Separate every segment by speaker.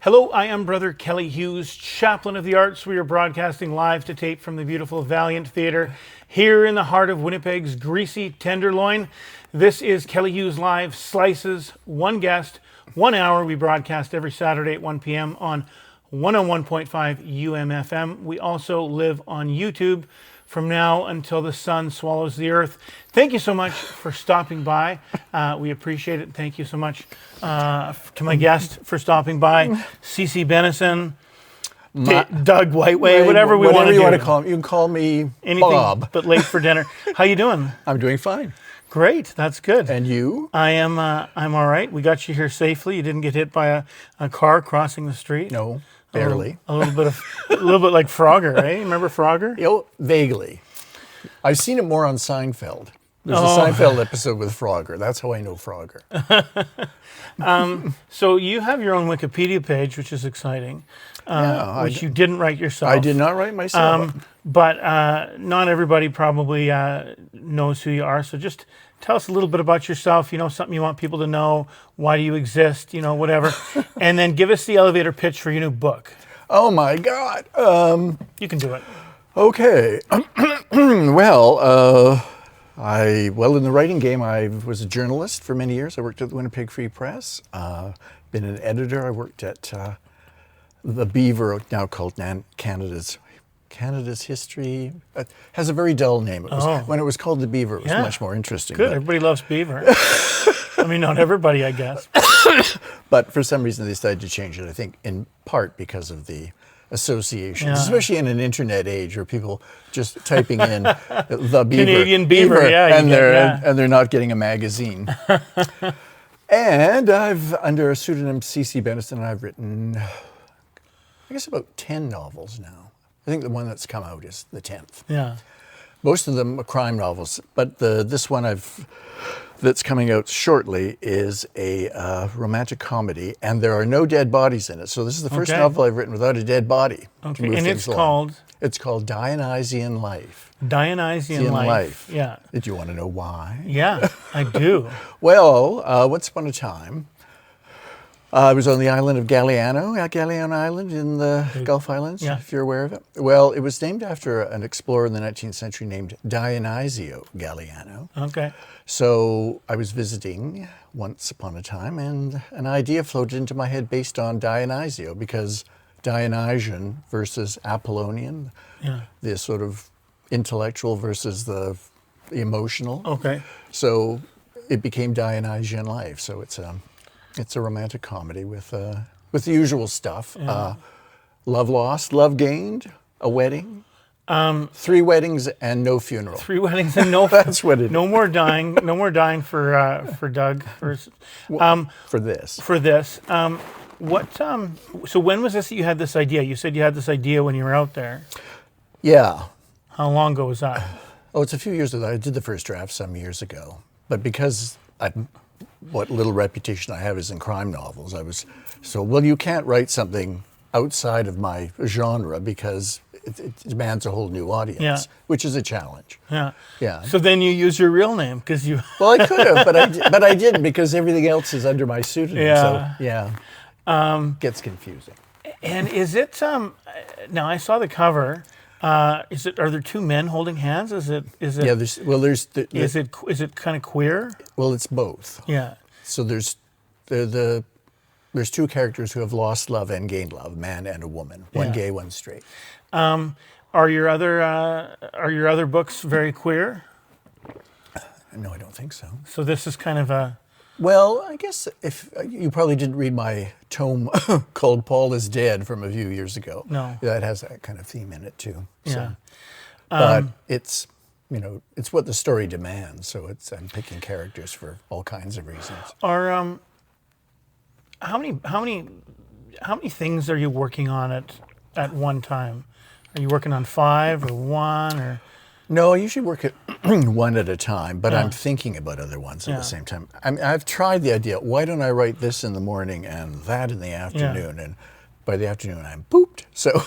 Speaker 1: Hello, I am Brother Kelly Hughes, Chaplain of the Arts. We are broadcasting live to tape from the beautiful Valiant Theatre here in the heart of Winnipeg's greasy Tenderloin. This is Kelly Hughes Live Slices, one guest, 1 hour. We broadcast every Saturday at 1 p.m. on 101.5 UMFM. We also live on YouTube from now until the sun swallows the earth. Thank you so much for stopping by. We appreciate it. Thank you so much to my guest for stopping by, CC Benison, Doug Whiteway, whatever we want to do.
Speaker 2: Whatever you want to call me. You can call me
Speaker 1: anything
Speaker 2: Bob.
Speaker 1: but late for dinner. How you doing?
Speaker 2: I'm doing fine.
Speaker 1: Great, that's good.
Speaker 2: And you?
Speaker 1: I'm all right. We got you here safely. You didn't get hit by a car crossing the street.
Speaker 2: No, barely.
Speaker 1: A little bit like Frogger, eh? Remember Frogger?
Speaker 2: Vaguely. I've seen it more on Seinfeld. There's a Seinfeld episode with Frogger. That's how I know Frogger.
Speaker 1: So you have your own Wikipedia page, which is exciting, which you didn't write yourself.
Speaker 2: I did not write myself.
Speaker 1: But not everybody probably knows who you are. So just tell us a little bit about yourself, something you want people to know. Why do you exist, whatever. And then give us the elevator pitch for your new book.
Speaker 2: Oh, my God.
Speaker 1: You can do it.
Speaker 2: Okay. Well, in the writing game, I was a journalist for many years. I worked at the Winnipeg Free Press. Been an editor. I worked at the Beaver, now called Canada's History. Has a very dull name. When it was called the Beaver, it was much more interesting.
Speaker 1: Good. Everybody loves Beaver. I mean, not everybody, I guess.
Speaker 2: But for some reason, they decided to change it, I think, in part because of the associations, especially in an internet age where people just typing in the Beaver,
Speaker 1: Canadian Beaver,
Speaker 2: and they're not getting a magazine. And I've, under a pseudonym CC Benison, I've written, I guess, about 10 novels now. I think the one that's come out is the 10th.
Speaker 1: Yeah.
Speaker 2: Most of them are crime novels, but this one that's coming out shortly is a romantic comedy, and there are no dead bodies in it. So this is the first novel I've written without a dead body.
Speaker 1: Okay, and it's called?
Speaker 2: It's called Dionysian Life.
Speaker 1: Dionysian Life. Yeah.
Speaker 2: Did you want to know why?
Speaker 1: Yeah, I do.
Speaker 2: Well, once upon a time, I was on the island of Galiano Island in the Gulf Islands, if you're aware of it. Well, it was named after an explorer in the 19th century named Dionisio Galiano.
Speaker 1: Okay.
Speaker 2: So I was visiting once upon a time, and an idea floated into my head based on Dionisio, because Dionysian versus Apollonian, the sort of intellectual versus the emotional.
Speaker 1: Okay.
Speaker 2: So it became Dionysian Life. So it's a romantic comedy with the usual stuff. Love lost, love gained, a wedding. 3 weddings and no funeral.
Speaker 1: 3 weddings and no.
Speaker 2: That's what it is.
Speaker 1: No more dying. No more dying for Doug. For this. So when was this that you had this idea? You said you had this idea when you were out there.
Speaker 2: Yeah.
Speaker 1: How long ago was that?
Speaker 2: Oh, it's a few years ago. I did the first draft some years ago, but because what little reputation I have is in crime novels, you can't write something outside of my genre because it demands a whole new audience, which is a challenge. Yeah. Yeah.
Speaker 1: So then you use your real name because you.
Speaker 2: Well, I could have, but I didn't because everything else is under my pseudonym.
Speaker 1: Yeah.
Speaker 2: So gets confusing.
Speaker 1: And is it? Now I saw the cover. Are there 2 men holding hands? Is it?
Speaker 2: Yeah. Is
Speaker 1: it kind of queer?
Speaker 2: Well, it's both.
Speaker 1: Yeah.
Speaker 2: So there's 2 characters who have lost love and gained love, a man and a woman, one gay, one straight.
Speaker 1: Are your other books very queer?
Speaker 2: No, I don't think so.
Speaker 1: So this is kind of a.
Speaker 2: Well, I guess if you probably didn't read my tome called Paul is Dead from a few years ago.
Speaker 1: No.
Speaker 2: That has that kind of theme in it too.
Speaker 1: Yeah.
Speaker 2: So. But it's what the story demands. So I'm picking characters for all kinds of reasons.
Speaker 1: Are how many things are you working on at one time? Are you working on 5 or 1 or?
Speaker 2: No, I usually work at one at a time, but I'm thinking about other ones at the same time. I've tried the idea, why don't I write this in the morning and that in the afternoon? And by the afternoon, I'm pooped. So,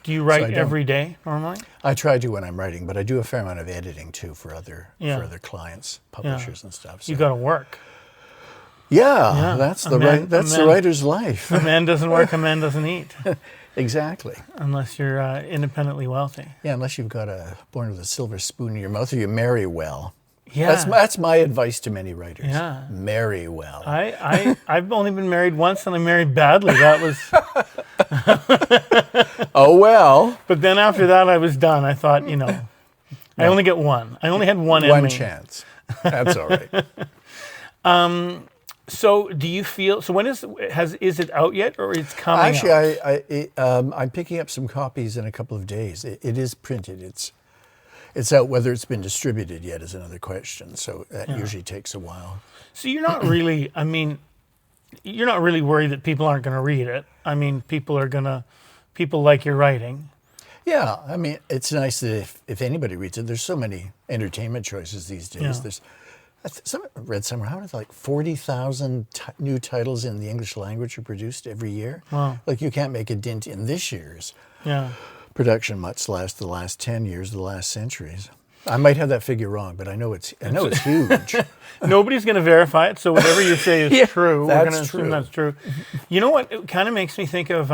Speaker 1: do you write every day normally?
Speaker 2: I try to when I'm writing, but I do a fair amount of editing too for other clients, publishers and stuff. So.
Speaker 1: You got to work.
Speaker 2: Yeah, that's the writer's life.
Speaker 1: A man doesn't work, a man doesn't eat.
Speaker 2: Exactly.
Speaker 1: Unless you're independently wealthy.
Speaker 2: Yeah, unless you've got born with a silver spoon in your mouth, or you marry well.
Speaker 1: Yeah.
Speaker 2: That's my advice to many writers.
Speaker 1: Yeah.
Speaker 2: Marry well.
Speaker 1: I've only been married once, and I married badly. That was.
Speaker 2: Oh well.
Speaker 1: But then after that, I was done. I thought, I only get one. I only had one in me.
Speaker 2: One chance. That's all right.
Speaker 1: So do you feel? So when is it out yet, or it's coming?
Speaker 2: Actually, I'm picking up some copies in a couple of days. It is printed. It's out. Whether it's been distributed yet is another question. So that usually takes a while.
Speaker 1: So you're not really. I mean, you're not really worried that people aren't going to read it. I mean, people like your writing.
Speaker 2: Yeah, I mean, it's nice that if anybody reads it, there's so many entertainment choices these days.
Speaker 1: Yeah.
Speaker 2: I read somewhere, how many, like 40,000 new titles in the English language are produced every year?
Speaker 1: Wow.
Speaker 2: Like, you can't make a dent in this year's production, much less the last 10 years, the last centuries. I might have that figure wrong, but I know it's huge.
Speaker 1: Nobody's going to verify it, so whatever you say is true. We're going to assume that's true. You know what? It kind of makes me think of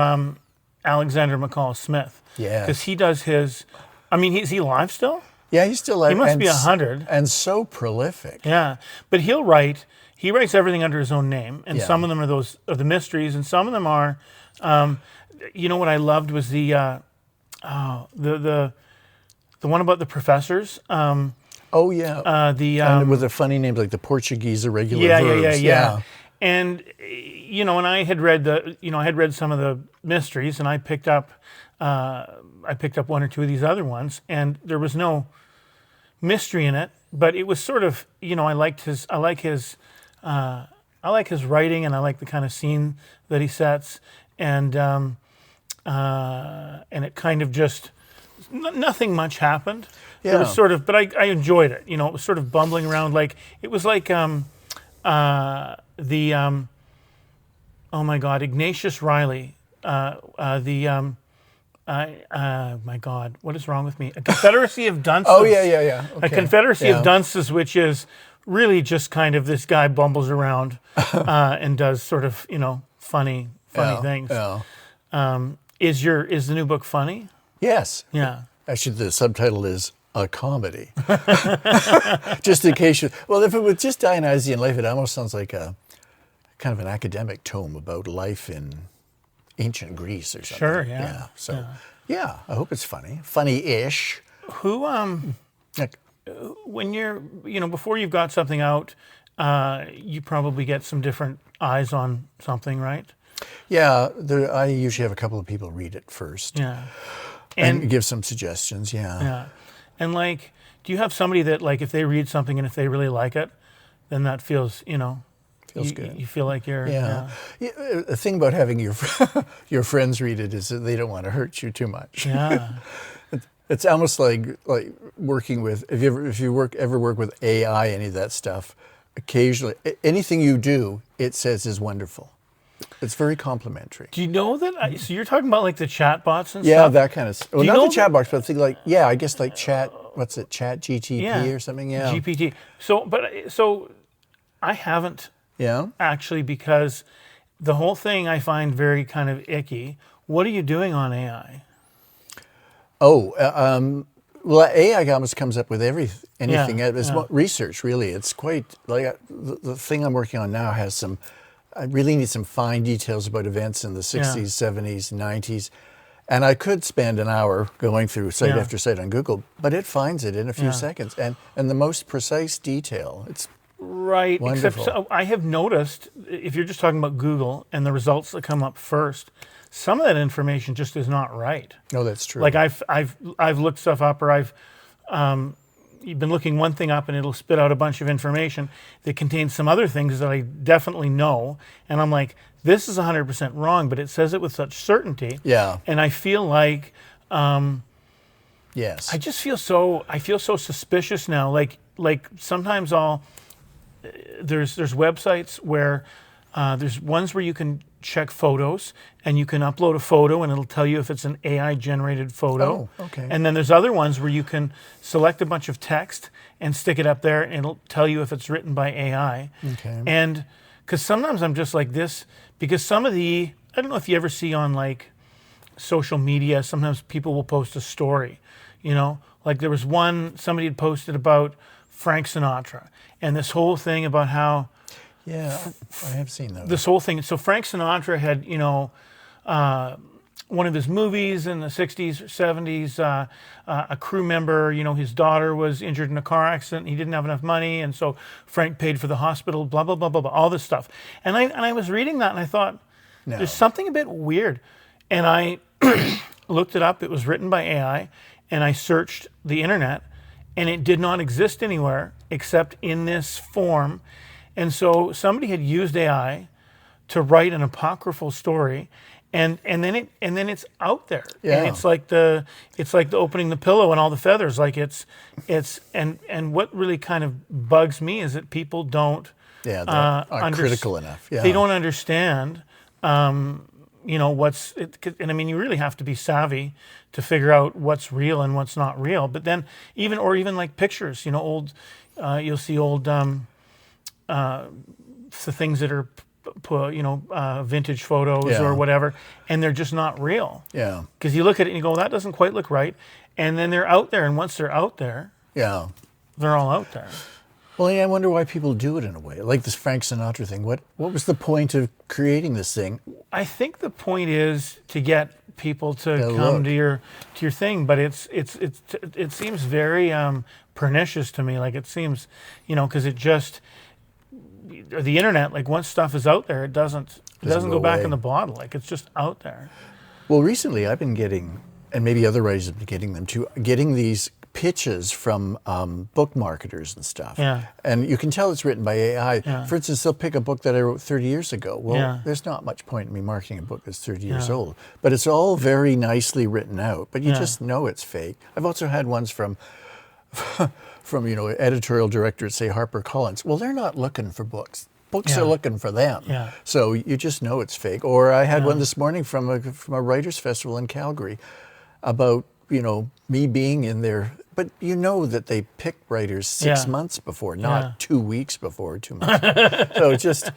Speaker 1: Alexander McCall Smith.
Speaker 2: Yeah.
Speaker 1: Because he does his... I mean, is he alive still?
Speaker 2: Yeah, he's still alive.
Speaker 1: He must be 100.
Speaker 2: And so prolific.
Speaker 1: Yeah. But he writes everything under his own name, and some of them are the mysteries, and some of them are... you know what I loved was the one about the professors.
Speaker 2: Oh yeah. And with the funny names like the Portuguese irregular verbs.
Speaker 1: Yeah. And and I had read some of the mysteries, and I picked up one or two of these other ones, and there was no mystery in it, but it was sort of, I like his writing, and I like the kind of scene that he sets, and it kind of just nothing much happened.
Speaker 2: Yeah.
Speaker 1: It was sort of, but I enjoyed it. It was sort of bumbling around, like it was like oh my God, Ignatius Riley, my God, what is wrong with me? A Confederacy of Dunces.
Speaker 2: Oh yeah. Okay.
Speaker 1: A Confederacy of Dunces, which is really just kind of this guy bumbles around and does sort of funny things.
Speaker 2: Yeah.
Speaker 1: Is the new book funny?
Speaker 2: Yes.
Speaker 1: Yeah.
Speaker 2: Actually, the subtitle is a comedy. Just in case if it was just Dionysian life, it almost sounds like a kind of an academic tome about life in ancient Greece or something.
Speaker 1: Sure, yeah.
Speaker 2: Yeah. So, I hope it's funny. Funny-ish.
Speaker 1: Who, when you're, before you've got something out, you probably get some different eyes on something, right?
Speaker 2: Yeah, I usually have a couple of people read it first.
Speaker 1: Yeah.
Speaker 2: And give some suggestions,
Speaker 1: Yeah. And do you have somebody that if they read something and if they really like it, then that feels,
Speaker 2: feels good.
Speaker 1: You feel like you're...
Speaker 2: Yeah. The thing about having your friends read it is that they don't want to hurt you too much.
Speaker 1: Yeah.
Speaker 2: It's almost like working with, if you ever work with AI, any of that stuff, occasionally, anything you do, it says is wonderful. It's very complimentary.
Speaker 1: Do you know that? So you're talking about the chat bots and stuff?
Speaker 2: Yeah, that kind of stuff. Well, not the chat box, but I think I guess chat, what's it, Chat GTP or something? Yeah.
Speaker 1: GPT. So I haven't actually, because the whole thing I find very kind of icky. What are you doing on AI?
Speaker 2: Oh, AI almost comes up with anything. It's research, really. It's quite, the thing I'm working on now has some, I really need some fine details about events in the 60s, 70s, 90s. And I could spend an hour going through site after site on Google, but it finds it in a few seconds. And the most precise detail. It's
Speaker 1: right.
Speaker 2: wonderful.
Speaker 1: Except I have noticed, if you're just talking about Google and the results that come up first, some of that information just is not right.
Speaker 2: No, that's true.
Speaker 1: Like I've looked stuff up, or I've you've been looking one thing up and it'll spit out a bunch of information that contains some other things that I definitely know, and I'm like, this is 100% wrong, but it says it with such certainty.
Speaker 2: Yeah.
Speaker 1: And I feel like
Speaker 2: yes.
Speaker 1: I feel so suspicious now. Like sometimes there's websites where there's ones where you can check photos, and you can upload a photo and it'll tell you if it's an AI generated photo.
Speaker 2: Oh, okay.
Speaker 1: And then there's other ones where you can select a bunch of text and stick it up there, and it'll tell you if it's written by AI.
Speaker 2: Okay.
Speaker 1: And because sometimes I'm just like this, because some of the, I don't know if you ever see on like social media, sometimes people will post a story, you know, like there was one, somebody had posted about Frank Sinatra and this whole thing about how,
Speaker 2: Yeah, I have seen those.
Speaker 1: this whole thing. So Frank Sinatra had, you know, one of his movies in the 60s or 70s, a crew member, you know, his daughter was injured in a car accident. He didn't have enough money. And so Frank paid for the hospital, blah, blah, blah, blah, blah, all this stuff. And I was reading that and I thought,
Speaker 2: No.
Speaker 1: there's something a bit weird. And I looked it up. It was written by AI. And I searched the internet and it did not exist anywhere except in this form. And so somebody had used AI to write an apocryphal story, and then it's out there.
Speaker 2: Yeah.
Speaker 1: And it's like the opening the pillow and all the feathers. Like it's and what really kind of bugs me is that people don't
Speaker 2: Yeah, they aren't critical enough. Yeah.
Speaker 1: they don't understand you know what's it, and I mean you really have to be savvy to figure out what's real and what's not real. But then even like pictures, you know, old you'll see old the things that are, you know, vintage photos
Speaker 2: Yeah.
Speaker 1: or whatever, and they're just not real.
Speaker 2: Yeah.
Speaker 1: Because you look at it and you go, that doesn't quite look right. And then they're out there, and once they're out there,
Speaker 2: Yeah.
Speaker 1: they're all out there.
Speaker 2: Well, yeah, I wonder why people do it in a way. Like this Frank Sinatra thing. What was the point of creating this thing?
Speaker 1: I think the point is to get people to
Speaker 2: Yeah,
Speaker 1: come
Speaker 2: look.
Speaker 1: to your thing, but it seems very pernicious to me. Like it seems, you know, because it just the internet. Like once stuff is out there, it doesn't go back
Speaker 2: away.
Speaker 1: in the bottle. Like it's just out there.
Speaker 2: Well, recently I've been getting, and maybe other writers have been getting them too, getting these pitches from book marketers and stuff.
Speaker 1: Yeah.
Speaker 2: And you can tell it's written by AI.
Speaker 1: Yeah.
Speaker 2: For instance, they'll pick a book that I wrote 30 years ago. Well,
Speaker 1: Yeah.
Speaker 2: there's not much point in me marketing a book that's 30 years
Speaker 1: Yeah.
Speaker 2: old. But it's all very nicely written out. But you
Speaker 1: Yeah.
Speaker 2: just know it's fake. I've also had ones from you know, editorial director at, say, HarperCollins. Well, they're not looking for books. Books
Speaker 1: Yeah.
Speaker 2: are looking for them.
Speaker 1: Yeah.
Speaker 2: So you just know it's fake. Or I had one this morning from a writers' festival in Calgary about, you know, me being in there. But you know that they pick writers 6
Speaker 1: Yeah.
Speaker 2: months before, not
Speaker 1: Yeah.
Speaker 2: 2 weeks before, 2 months. So it's just,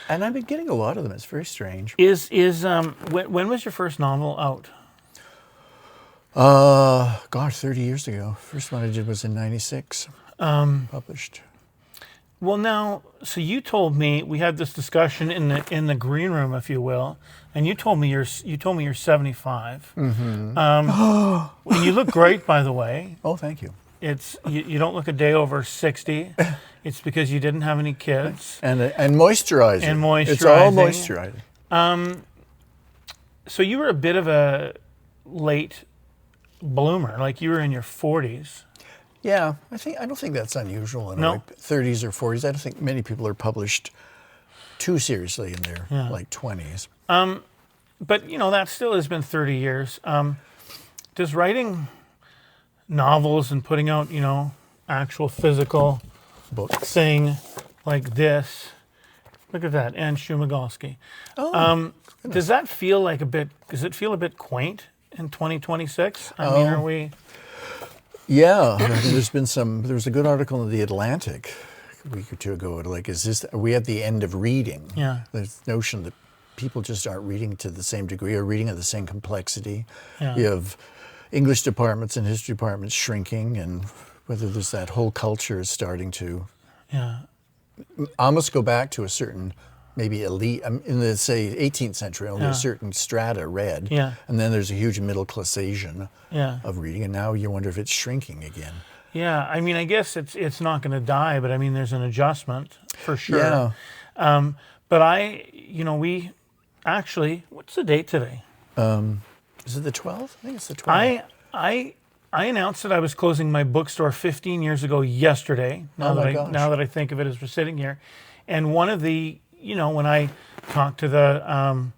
Speaker 2: and I've been getting a lot of them. It's very strange.
Speaker 1: When was your first novel out?
Speaker 2: Gosh, 30 years ago. First one I did was in 96, published.
Speaker 1: Well, now, so you told me we had this discussion in the green room, if you will, and you told me you're 75. Mm-hmm. And you look great, by the way.
Speaker 2: Oh, thank you.
Speaker 1: It's you don't look a day over 60. It's because you didn't have any kids.
Speaker 2: And moisturizer.
Speaker 1: And moisturizing.
Speaker 2: It's all moisturizing.
Speaker 1: So you were a bit of a late bloomer, like you were in your 40s.
Speaker 2: Yeah, I don't think that's unusual in
Speaker 1: No.
Speaker 2: a way. 30s or 40s. I don't think many people are published too seriously in their like 20s.
Speaker 1: But you know that still has been 30 years. Does writing novels and putting out, you know, actual physical
Speaker 2: Books.
Speaker 1: thing like this, look at that, Anne Shumagalski.
Speaker 2: Oh,
Speaker 1: Does that feel like does it feel a bit quaint in 2026? I mean, are we?
Speaker 2: yeah. There was a good article in The Atlantic a week or two ago. Like, are we at the end of reading?
Speaker 1: Yeah.
Speaker 2: This notion that people just aren't reading to the same degree or reading at the same complexity.
Speaker 1: Yeah.
Speaker 2: You have English departments and history departments shrinking, and whether there's that whole culture is starting to
Speaker 1: Yeah.
Speaker 2: almost go back to a certain maybe elite in the, say, 18th century. Only a certain strata read,
Speaker 1: Yeah.
Speaker 2: and then there's a huge middle classation
Speaker 1: Yeah.
Speaker 2: of reading, and now you wonder if it's shrinking again.
Speaker 1: Yeah. I mean, I guess it's not going to die, but I mean, there's an adjustment for sure.
Speaker 2: Yeah.
Speaker 1: But we actually, what's the date today?
Speaker 2: Is it the 12th? I think it's the 12th.
Speaker 1: I announced that I was closing my bookstore 15 years ago yesterday. Now that I think of it as we're sitting here, and one of the, you know, when I talked to the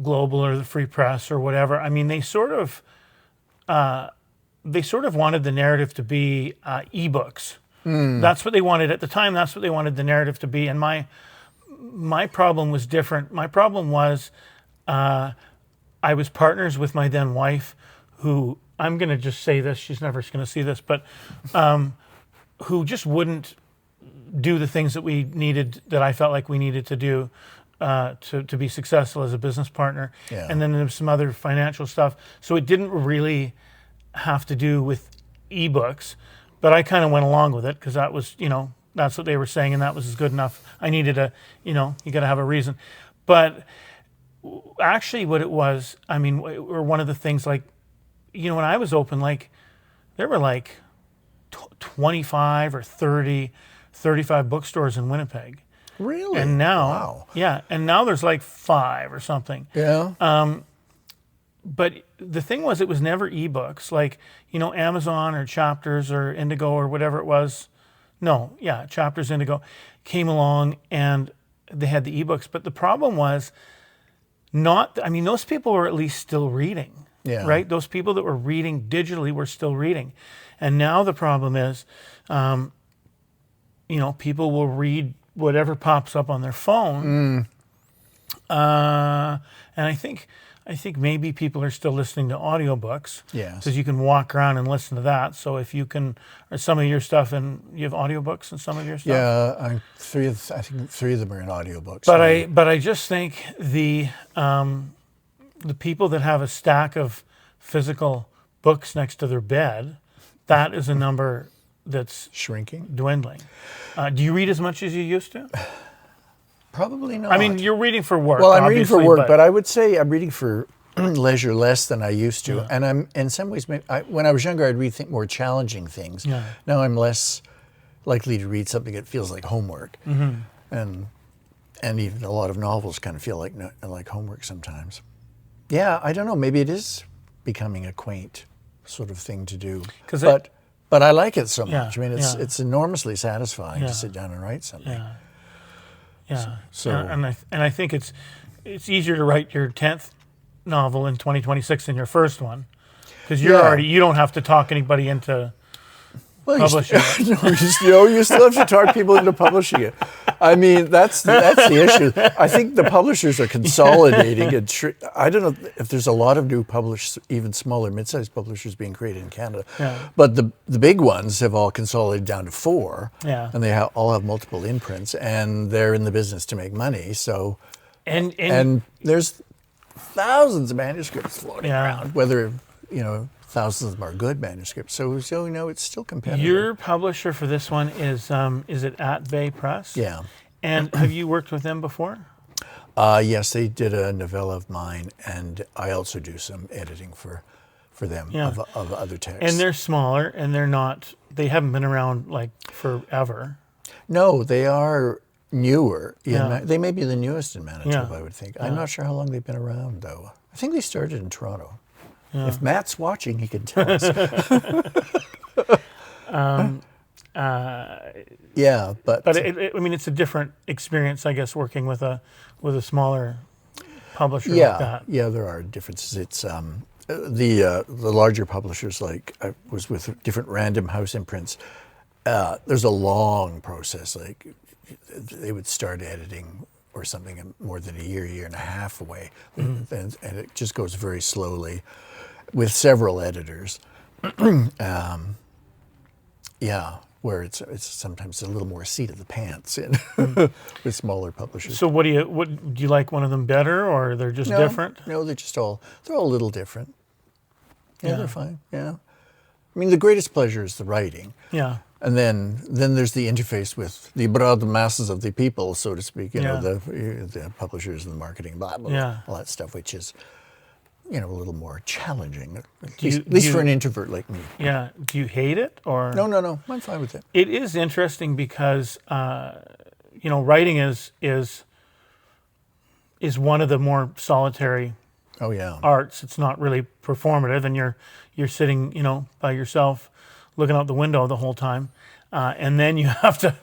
Speaker 1: Global or the Free Press or whatever, I mean, they sort of wanted the narrative to be ebooks. That's what they wanted at the time. That's what they wanted the narrative to be. And my problem was different. My problem was I was partners with my then wife, who, I'm going to just say this, she's never going to see this, but who just wouldn't do the things that we needed, that I felt like we needed to do to be successful as a business partner.
Speaker 2: Yeah.
Speaker 1: And then there's some other financial stuff. So it didn't really have to do with ebooks, but I kind of went along with it because that was, that's what they were saying, and that was good enough. I needed you got to have a reason. But actually what it was, or one of the things, like, when I was open, like, there were like 25 or 30, 35 bookstores in Winnipeg.
Speaker 2: Really?
Speaker 1: And now,
Speaker 2: wow.
Speaker 1: Yeah, and now there's like 5 or something.
Speaker 2: Yeah.
Speaker 1: But the thing was, it was never ebooks, like, Amazon or Chapters or Indigo or whatever it was. No, yeah, Chapters, Indigo came along and they had the ebooks. But the problem was those people were at least still reading,
Speaker 2: Yeah.
Speaker 1: right? Those people that were reading digitally were still reading. And now the problem is, people will read whatever pops up on their phone. And I think maybe people are still listening to audiobooks.
Speaker 2: Yes.
Speaker 1: Because you can walk around and listen to that. So if you can, or some of your stuff, and you have audiobooks and some of your stuff.
Speaker 2: Yeah, I think 3 of them are in audiobooks.
Speaker 1: But I just think the people that have a stack of physical books next to their bed, that is a number that's
Speaker 2: shrinking,
Speaker 1: dwindling. Do you read as much as you used to?
Speaker 2: Probably not.
Speaker 1: You're reading for work.
Speaker 2: Well, I'm reading for work, but
Speaker 1: but
Speaker 2: I would say I'm reading for leisure less than I used to. Yeah. And I'm, in some ways, when I was younger, I'd read more challenging things.
Speaker 1: Yeah.
Speaker 2: Now I'm less likely to read something that feels like homework. Mm-hmm. And even a lot of novels kind of feel like homework sometimes. Yeah, I don't know. Maybe it is becoming a quaint sort of thing to do. But I like it so much. It's enormously satisfying to sit down and write something.
Speaker 1: Yeah. Yeah. So and I think it's easier to write your 10th novel in 2026 than your first one, because you don't have to talk anybody into publishing it.
Speaker 2: You still have to talk people into publishing it. That's the issue. I think the publishers are consolidating. I don't know if there's a lot of new even smaller, mid-sized publishers being created in Canada.
Speaker 1: Yeah.
Speaker 2: But the big ones have all consolidated down to 4.
Speaker 1: Yeah.
Speaker 2: And they all have multiple imprints, and they're in the business to make money. So, and there's thousands of manuscripts floating around, whether, thousands of them are good manuscripts. So it's still competitive.
Speaker 1: Your publisher for this one is it At Bay Press?
Speaker 2: Yeah.
Speaker 1: And have you worked with them before?
Speaker 2: Yes, they did a novella of mine, and I also do some editing for them of other texts.
Speaker 1: And they're smaller, and they haven't been around like forever.
Speaker 2: No, they are newer. They may be the newest in Manitoba, I would think. I'm not sure how long they've been around, though. I think they started in Toronto. Yeah. If Matt's watching, he can tell us. But
Speaker 1: it's a different experience, I guess, working with a smaller publisher like that.
Speaker 2: Yeah, there are differences. It's the larger publishers, like I was with different Random House imprints. There's a long process. Like they would start editing or something more than a year and a half away, and it just goes very slowly with several editors. Where it's sometimes a little more seat of the pants in with smaller publishers.
Speaker 1: So do you like one of them better, or they're just different?
Speaker 2: No, they're all a little different. Yeah, they're fine. Yeah. The greatest pleasure is the writing.
Speaker 1: Yeah.
Speaker 2: And then there's the interface with the broad masses of the people, so to speak, the publishers and the marketing, blah, blah, blah, all that stuff, which is, a little more challenging, at least for an introvert like me.
Speaker 1: Yeah. Do you hate it, or?
Speaker 2: No. I'm fine with it.
Speaker 1: It is interesting because, writing is one of the more solitary arts. It's not really performative, and you're sitting, by yourself, looking out the window the whole time, and then you have to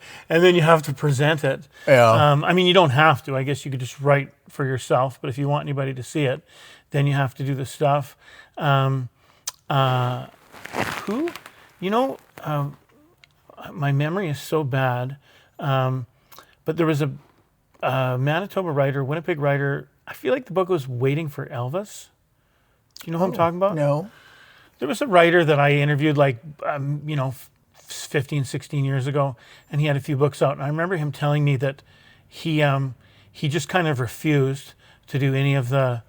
Speaker 1: present it.
Speaker 2: Yeah.
Speaker 1: You don't have to. I guess you could just write for yourself, but if you want anybody to see it, then you have to do the stuff. My memory is so bad, but there was a Manitoba writer, Winnipeg writer. I feel like the book was Waiting for Elvis. Do you know who I'm talking about?
Speaker 2: No.
Speaker 1: There was a writer that I interviewed 3 15, 16 years ago, and he had a few books out. And I remember him telling me that he just kind of refused to do any of the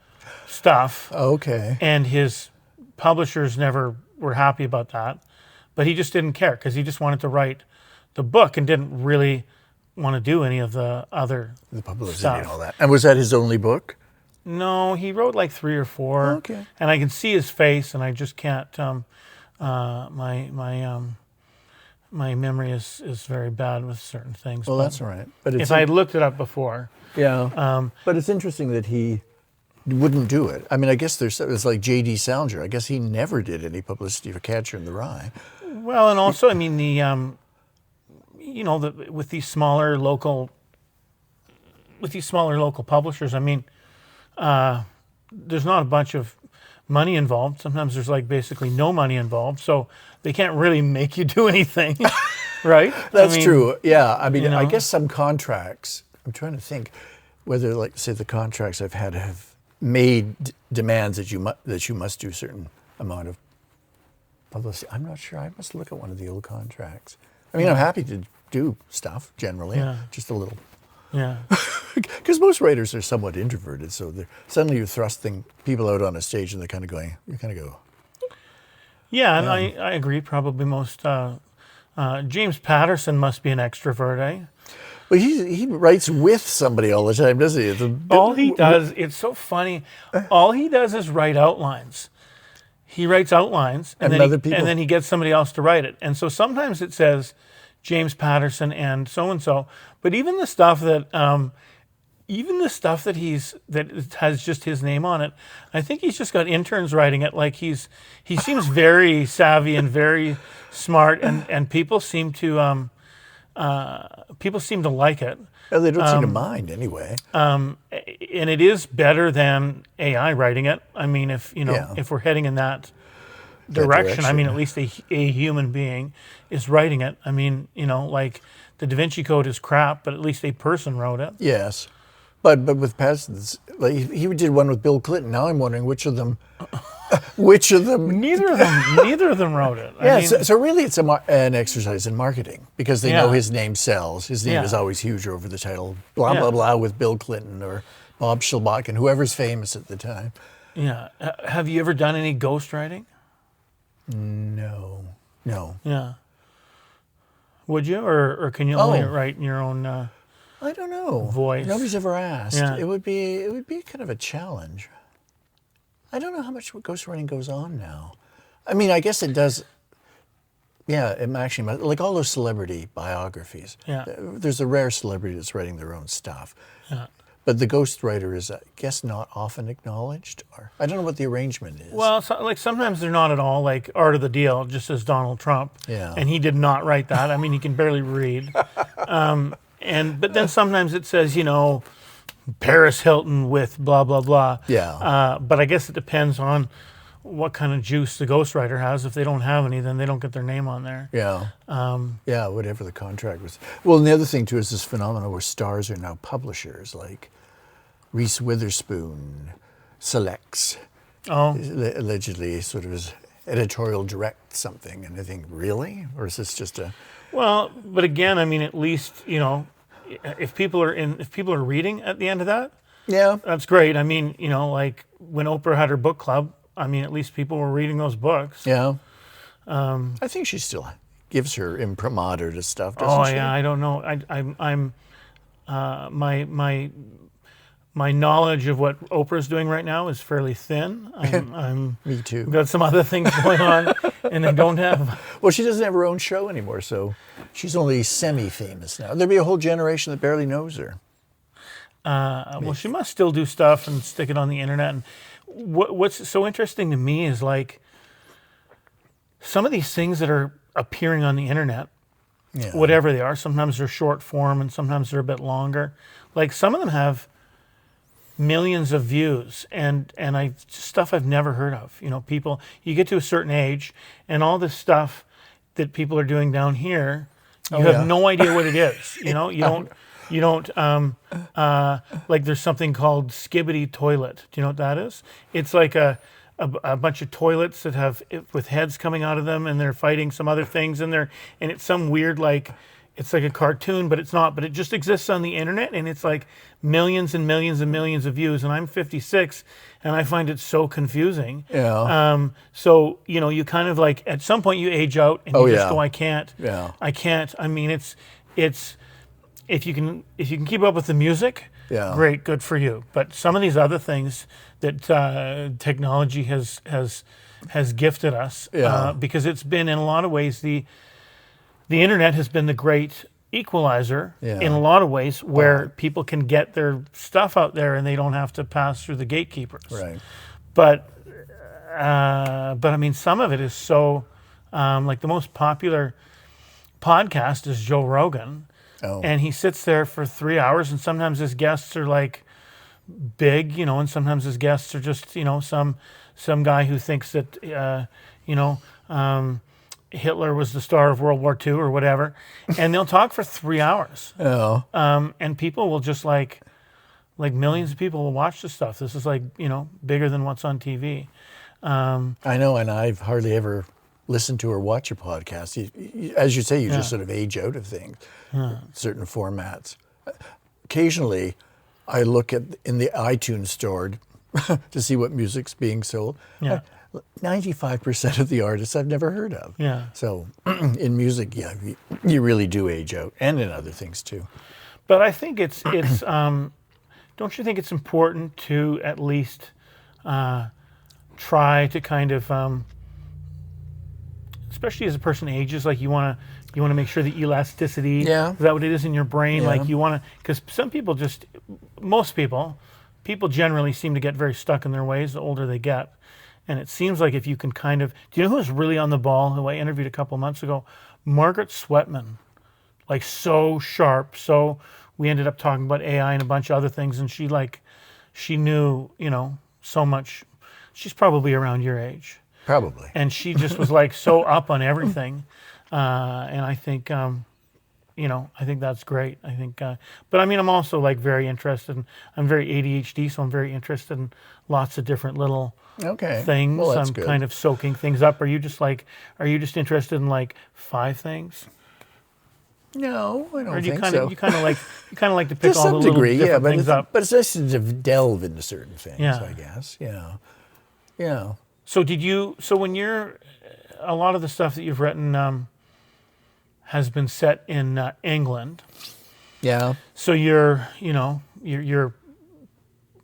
Speaker 1: stuff.
Speaker 2: Okay.
Speaker 1: And his publishers never were happy about that. But he just didn't care because he just wanted to write the book and didn't really want to do any of the other
Speaker 2: publicity
Speaker 1: stuff.
Speaker 2: and all that. And was that his only book?
Speaker 1: No, he wrote like 3 or 4.
Speaker 2: Okay.
Speaker 1: And I can see his face, and I just can't. My memory is very bad with certain things.
Speaker 2: Well, that's all right. But
Speaker 1: if I had looked it up before,
Speaker 2: yeah. But it's interesting that he wouldn't do it. I mean, I guess it's like J.D. Salinger. I guess he never did any publicity for Catcher in the Rye.
Speaker 1: Well, and also, I mean, with these smaller local publishers, I mean, there's not a bunch of money involved. Sometimes there's like basically no money involved, so they can't really make you do anything, right?
Speaker 2: That's true. Yeah, I mean, I
Speaker 1: know.
Speaker 2: guess some contracts. I'm trying to think whether, like, say, the contracts I've had have made demands that you must do a certain amount of publicity. I'm not sure. I must look at one of the old contracts. I mean, I'm happy to do stuff generally, just a little.
Speaker 1: Yeah.
Speaker 2: Because most writers are somewhat introverted, so suddenly you're thrusting people out on a stage and you kind of go.
Speaker 1: Yeah, and I agree. Probably most. James Patterson must be an extrovert, eh?
Speaker 2: Well, he writes with somebody all the time, doesn't he?
Speaker 1: All he does, it's so funny. All he does is write outlines. He writes outlines, and then he gets somebody else to write it. And so sometimes it says James Patterson and so and so, but even the stuff that that has just his name on it, I think he's just got interns writing it. Like he seems very savvy and very smart, and people seem to like it.
Speaker 2: Well, they don't seem to mind anyway.
Speaker 1: And it is better than AI writing it. I mean, if we're heading in that direction, I mean, at least a human being is writing it. I mean, like the Da Vinci Code is crap, but at least a person wrote it.
Speaker 2: Yes, but with Patterson's, like he did one with Bill Clinton. Now I'm wondering which of them.
Speaker 1: Neither of them wrote it.
Speaker 2: Yeah, so really it's an exercise in marketing because they know his name sells. His name is always huge over the title, blah, blah, blah, with Bill Clinton or Bob Schilbach and whoever's famous at the time.
Speaker 1: Yeah. Have you ever done any ghostwriting?
Speaker 2: No.
Speaker 1: Yeah. Would you? Or can you only write in your own
Speaker 2: I don't know.
Speaker 1: Voice?
Speaker 2: Nobody's ever asked.
Speaker 1: Yeah.
Speaker 2: It would be kind of a challenge. I don't know how much ghostwriting goes on now. I mean, I guess it does. Yeah, it actually, like all those celebrity biographies.
Speaker 1: Yeah.
Speaker 2: There's a rare celebrity that's writing their own stuff.
Speaker 1: Yeah.
Speaker 2: But the ghostwriter is, I guess, not often acknowledged. Or I don't know what the arrangement is.
Speaker 1: Well, like sometimes they're not at all. Like Art of the Deal just says Donald Trump.
Speaker 2: Yeah.
Speaker 1: And he did not write that. I mean, he can barely read. But then sometimes it says, Paris Hilton with blah, blah, blah.
Speaker 2: Yeah.
Speaker 1: But I guess it depends on what kind of juice the ghostwriter has. If they don't have any, then they don't get their name on there.
Speaker 2: Yeah. Whatever the contract was. Well, and the other thing, too, is this phenomenon where stars are now publishers, like Reese Witherspoon selects, allegedly sort of as editorial direct something. And I think, really? Or is this just a...
Speaker 1: Well, but again, I mean, at least, if people are reading at the end of that, that's great. I mean, like when Oprah had her book club, I mean, at least people were reading those books.
Speaker 2: Yeah. I think she still gives her imprimatur to stuff, doesn't she?
Speaker 1: Oh yeah, I don't know. I'm my knowledge of what Oprah's doing right now is fairly thin.
Speaker 2: Me too.
Speaker 1: I've got some other things going on, and I don't have.
Speaker 2: Well, she doesn't have her own show anymore, so she's only semi-famous now. There'll be a whole generation that barely knows her.
Speaker 1: Well, she must still do stuff and stick it on the internet. And what's so interesting to me is like some of these things that are appearing on the internet, whatever they are. Sometimes they're short form, and sometimes they're a bit longer. Like some of them have millions of views and stuff I've never heard of. People, you get to a certain age and all this stuff that people are doing down here, you have no idea what it is. You don't You don't like. There's something called Skibbity Toilet. Do you know what that is? It's like a bunch of toilets that have with heads coming out of them, and they're fighting some other things in there, and it's some weird like. It's like a cartoon, but it's not. But it just exists on the internet, and it's like millions and millions and millions of views. And I'm 56, and I find it so confusing.
Speaker 2: Yeah.
Speaker 1: So you kind of like at some point you age out, and you just go, I can't.
Speaker 2: Yeah.
Speaker 1: I can't. I mean, it's if you can keep up with the music,
Speaker 2: Yeah.
Speaker 1: great, good for you. But some of these other things that technology has gifted us,
Speaker 2: Yeah.
Speaker 1: because it's been in a lot of ways the internet has been the great equalizer
Speaker 2: Yeah.
Speaker 1: in a lot of ways where people can get their stuff out there and they don't have to pass through the gatekeepers.
Speaker 2: Right.
Speaker 1: But I mean, some of it is so like the most popular podcast is Joe Rogan, and he sits there for 3 hours, and sometimes his guests are like big, and sometimes his guests are just some guy who thinks that Hitler was the star of World War II or whatever, and they'll talk for 3 hours.
Speaker 2: Oh.
Speaker 1: And people will just like millions of people will watch this stuff. This is like, bigger than what's on TV.
Speaker 2: I know, and I've hardly ever listened to or watch a podcast. As you say, you just sort of age out of things, certain formats. Occasionally, I look in the iTunes store to see what music's being sold.
Speaker 1: Yeah.
Speaker 2: 95% of the artists I've never heard of.
Speaker 1: Yeah.
Speaker 2: So in music, you really do age out, and in other things too.
Speaker 1: But I think it's don't you think it's important to at least try to kind of, especially as a person ages, like you want to make sure that elasticity,
Speaker 2: Yeah.
Speaker 1: is that what it is in your brain?
Speaker 2: Yeah.
Speaker 1: Like you want to, because some people most people generally seem to get very stuck in their ways the older they get. And it seems like if you can kind of, do you know who's really on the ball, who I interviewed a couple months ago? Margaret Sweatman. Like so sharp. So we ended up talking about AI and a bunch of other things, and she knew, so much. She's probably around your age.
Speaker 2: Probably.
Speaker 1: And she just was like so up on everything. And I think, I think that's great. I think, but I mean, I'm also like very interested I'm very ADHD, so I'm very interested in lots of different little things.
Speaker 2: Well, that's
Speaker 1: I'm
Speaker 2: good.
Speaker 1: kind of soaking things up. Are you just interested in like 5 things?
Speaker 2: No, I don't
Speaker 1: Or do
Speaker 2: think
Speaker 1: you
Speaker 2: so.
Speaker 1: You kind of like to pick
Speaker 2: To
Speaker 1: all the
Speaker 2: some
Speaker 1: little
Speaker 2: degree,
Speaker 1: different
Speaker 2: but
Speaker 1: things up.
Speaker 2: but it's nice to delve into certain things,
Speaker 1: Yeah.
Speaker 2: I guess. Yeah.
Speaker 1: So when you're, a lot of the stuff that you've written has been set in England.
Speaker 2: Yeah.
Speaker 1: So you're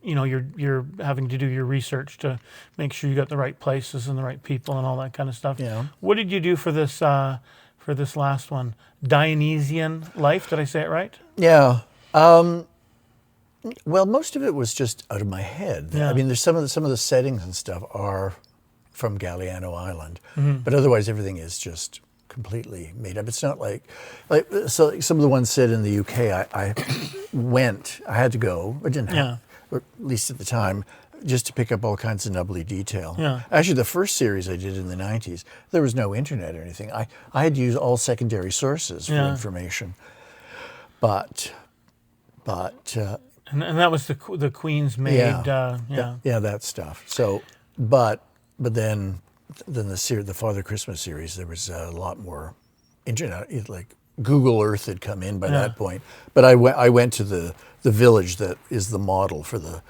Speaker 1: having to do your research to make sure you got the right places and the right people and all that kind of stuff.
Speaker 2: Yeah.
Speaker 1: What did you do for this last one? Dionysian Life, did I say it right?
Speaker 2: Yeah. Well, most of it was just out of my head.
Speaker 1: Yeah.
Speaker 2: I mean, there's some of the settings and stuff are from Galliano Island, but otherwise everything is just completely made up. It's not like so some of the ones set in the UK. I had to go. I didn't have, or at least at the time, just to pick up all kinds of nubbly detail.
Speaker 1: Yeah.
Speaker 2: Actually, the first series I did in the 90s, there was no internet or anything. I had to use all secondary sources for information. But
Speaker 1: And that was the Queen's Maid.
Speaker 2: that stuff. So, but then the Father Christmas series, there was a lot more internet. Like Google Earth had come in by that point. But I went to the village that is the model for the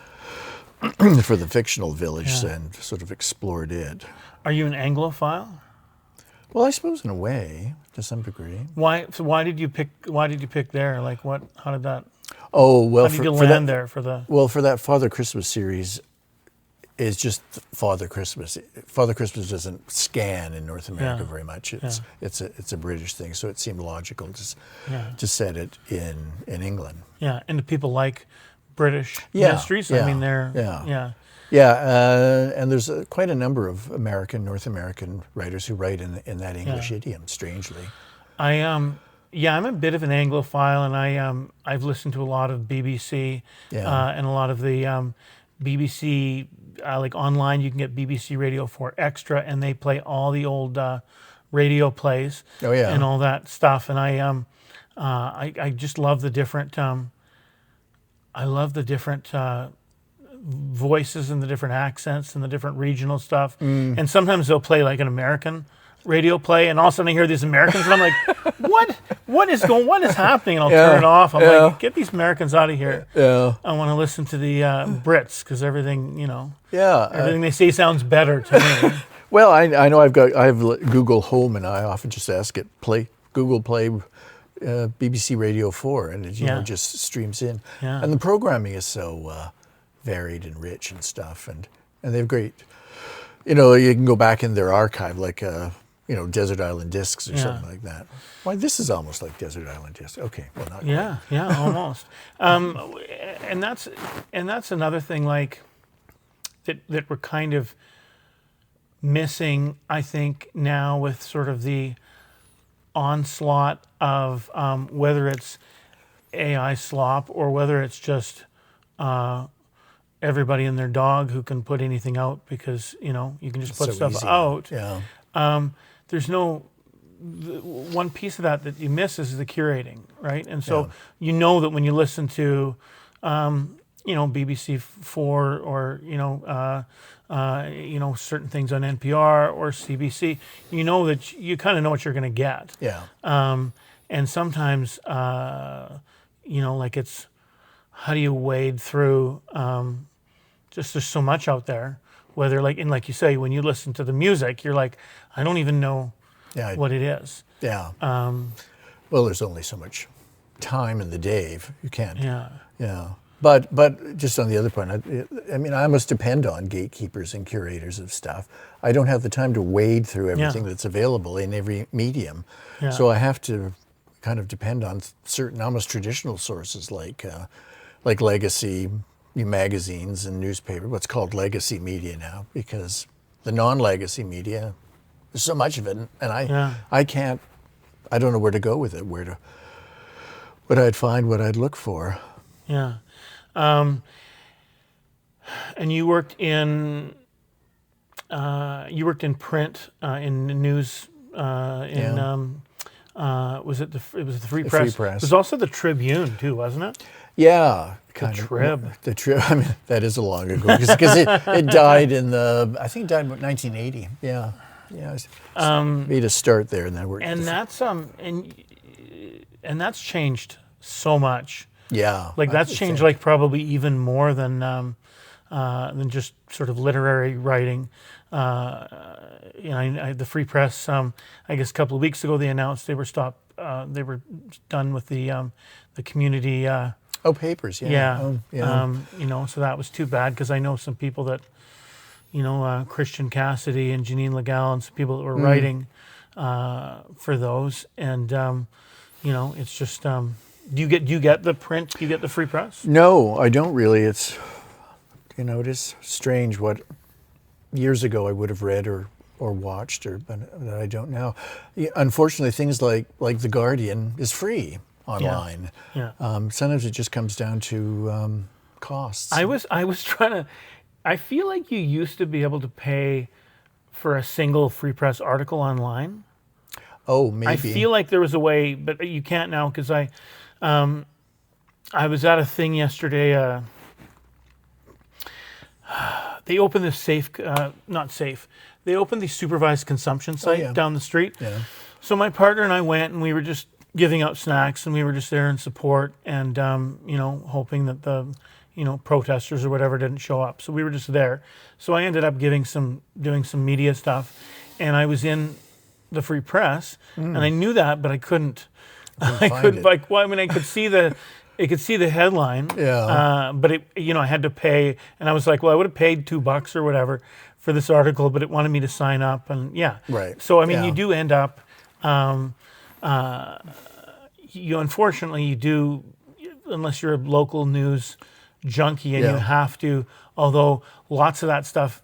Speaker 2: for the fictional village and sort of explored it.
Speaker 1: Are you an Anglophile?
Speaker 2: Well, I suppose in a way, to some degree.
Speaker 1: Why? So why did you pick there? Like what? How did that?
Speaker 2: Oh well,
Speaker 1: How did you land there for the?
Speaker 2: Well, for that Father Christmas series, is just Father Christmas. Father Christmas doesn't scan in North America very much. It's a British thing, so it seemed logical to set it in England.
Speaker 1: Yeah, and do people like British
Speaker 2: Yeah,
Speaker 1: mysteries?
Speaker 2: yeah,
Speaker 1: I mean, they're
Speaker 2: and there's quite a number of North American writers who write in that English idiom. Strangely,
Speaker 1: I'm a bit of an Anglophile, and I've listened to a lot of BBC and a lot of the BBC like online. You can get BBC Radio 4 Extra, and they play all the old radio plays
Speaker 2: Oh, yeah.
Speaker 1: and all that stuff. And I just love the different. I love the different voices and the different accents and the different regional stuff. And sometimes they'll play like an American radio play, and all of a sudden I hear these Americans, and I'm like, what is happening? And I'll turn it off. I'm like, get these Americans out of here.
Speaker 2: Yeah.
Speaker 1: I want to listen to the Brits, because everything,
Speaker 2: Yeah.
Speaker 1: everything they say sounds better to me.
Speaker 2: Well, I know I have Google Home, and I often just ask it, Google play BBC Radio 4, and it just streams in.
Speaker 1: Yeah.
Speaker 2: And the programming is so varied and rich and stuff, and they have great. You can go back in their archive, like Desert Island Discs or something like that. Why, this is almost like Desert Island Discs. Okay, well, not
Speaker 1: Yeah, yeah, almost. And that's another thing, like that we're kind of missing, I think, now, with sort of the onslaught of whether it's AI slop or whether it's just everybody and their dog who can put anything out, because you can just put
Speaker 2: so
Speaker 1: stuff
Speaker 2: easy.
Speaker 1: out.
Speaker 2: Yeah.
Speaker 1: There's one piece of that you miss is the curating, right? And so that when you listen to BBC 4 or certain things on NPR or CBC, that you kind of know what you're going to get.
Speaker 2: Yeah.
Speaker 1: And sometimes like it's, how do you wade through? Just there's so much out there. Whether like you say, when you listen to the music, you're like, I don't even know what it is.
Speaker 2: Yeah. Well, there's only so much time in the day. You can't.
Speaker 1: Yeah.
Speaker 2: Yeah. But just on the other point, I must depend on gatekeepers and curators of stuff. I don't have the time to wade through everything that's available in every medium.
Speaker 1: Yeah.
Speaker 2: So I have to kind of depend on certain almost traditional sources like legacy magazines and newspaper, what's called legacy media now, because the non-legacy media, there's so much of it, and I don't know where to go with it, what I'd find, what I'd look for.
Speaker 1: Yeah. And you worked in print, in news, was it the Free Press?
Speaker 2: Free Press.
Speaker 1: It was also the Tribune too, wasn't it?
Speaker 2: Yeah,
Speaker 1: The Trib.
Speaker 2: The Trib. I mean, that is a long ago, because it died in I think it died in 1980. Yeah, made a start there, and then worked.
Speaker 1: And that's and that's changed so much.
Speaker 2: Yeah,
Speaker 1: Like that's changed like probably even more than just sort of literary writing. The Free Press. I guess a couple of weeks ago they announced they were done with the community.
Speaker 2: Papers. Yeah.
Speaker 1: Yeah.
Speaker 2: Oh, yeah.
Speaker 1: So that was too bad, because I know some people that, Christian Cassidy and Janine Legal and some people that were writing for those, and it's just. Do you get the print? Do you get the Free Press?
Speaker 2: No, I don't really. It's, it is strange what years ago I would have read or watched, but that I don't now. Unfortunately, things like The Guardian is free online.
Speaker 1: Yeah.
Speaker 2: Sometimes it just comes down to costs.
Speaker 1: I was trying to. I feel like you used to be able to pay for a single Free Press article online.
Speaker 2: Oh, maybe.
Speaker 1: I feel like there was a way, but you can't now, because I was at a thing yesterday. They opened this They opened the supervised consumption site down the street.
Speaker 2: Yeah.
Speaker 1: So my partner and I went, and we were just giving out snacks, and we were just there in support, and hoping that the protesters or whatever didn't show up. So we were just there. So I ended up doing some media stuff, and I was in the Free Press, and I knew that, but I couldn't. I could see the headline.
Speaker 2: Yeah.
Speaker 1: But I had to pay, and I was like, well, I would have paid $2 or whatever for this article, but it wanted me to sign up, and
Speaker 2: Right.
Speaker 1: So you do end up. Unfortunately, you do, unless you're a local news junkie, and you have to. Although lots of that stuff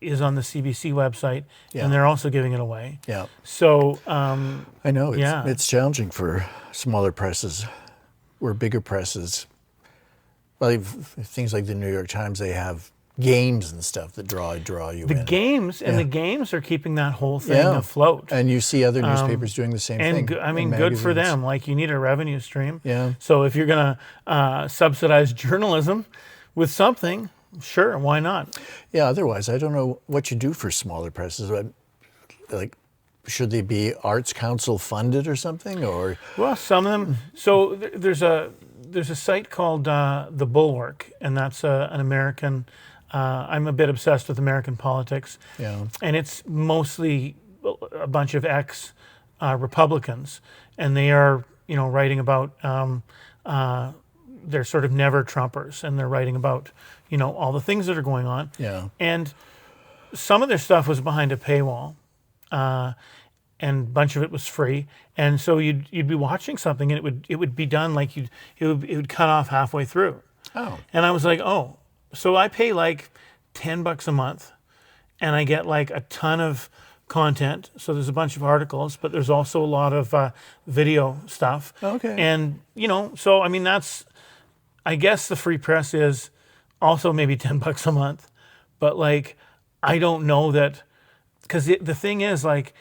Speaker 1: is on the CBC website, and they're also giving it away.
Speaker 2: Yeah.
Speaker 1: So
Speaker 2: I know it's challenging for smaller presses, or bigger presses. Well, things like the New York Times, they have games and stuff that draw you in.
Speaker 1: The games are keeping that whole thing afloat.
Speaker 2: And you see other newspapers doing the same thing.
Speaker 1: And I mean, good for them. Like, you need a revenue stream.
Speaker 2: Yeah.
Speaker 1: So if you're going to subsidize journalism with something, sure, why not?
Speaker 2: Yeah, otherwise, I don't know what you do for smaller presses. Like, should they be Arts Council funded or something? Or
Speaker 1: well, some of them. So there's a site called The Bulwark, and that's an American. I'm a bit obsessed with American politics.
Speaker 2: Yeah.
Speaker 1: And it's mostly a bunch of ex-Republicans, and they are, writing about. They're sort of never Trumpers, and they're writing about, all the things that are going on.
Speaker 2: Yeah.
Speaker 1: And some of their stuff was behind a paywall, and a bunch of it was free. And so you'd be watching something, and it would be done like it would cut off halfway through.
Speaker 2: Oh.
Speaker 1: And I was like, oh, so I pay like $10 a month, and I get like a ton of content. So there's a bunch of articles, but there's also a lot of video stuff.
Speaker 2: Okay.
Speaker 1: And so I mean, I guess the free press is also maybe $10 a month, but like, I don't know that, because the thing is, like,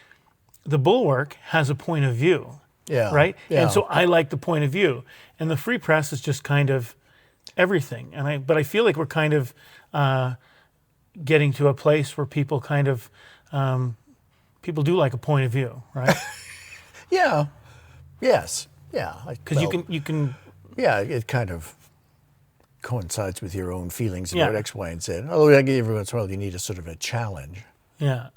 Speaker 1: the Bulwark has a point of view, right?
Speaker 2: Yeah.
Speaker 1: And so I like the point of view, and the free press is just kind of everything. But I feel like we're kind of getting to a place where people kind of people do like a point of view, right?
Speaker 2: Yeah. Yes. Yeah.
Speaker 1: Because you can.
Speaker 2: Yeah, it kind of coincides with your own feelings about X, Y, and Z. Although every once in a while you need a sort of a challenge.
Speaker 1: Yeah.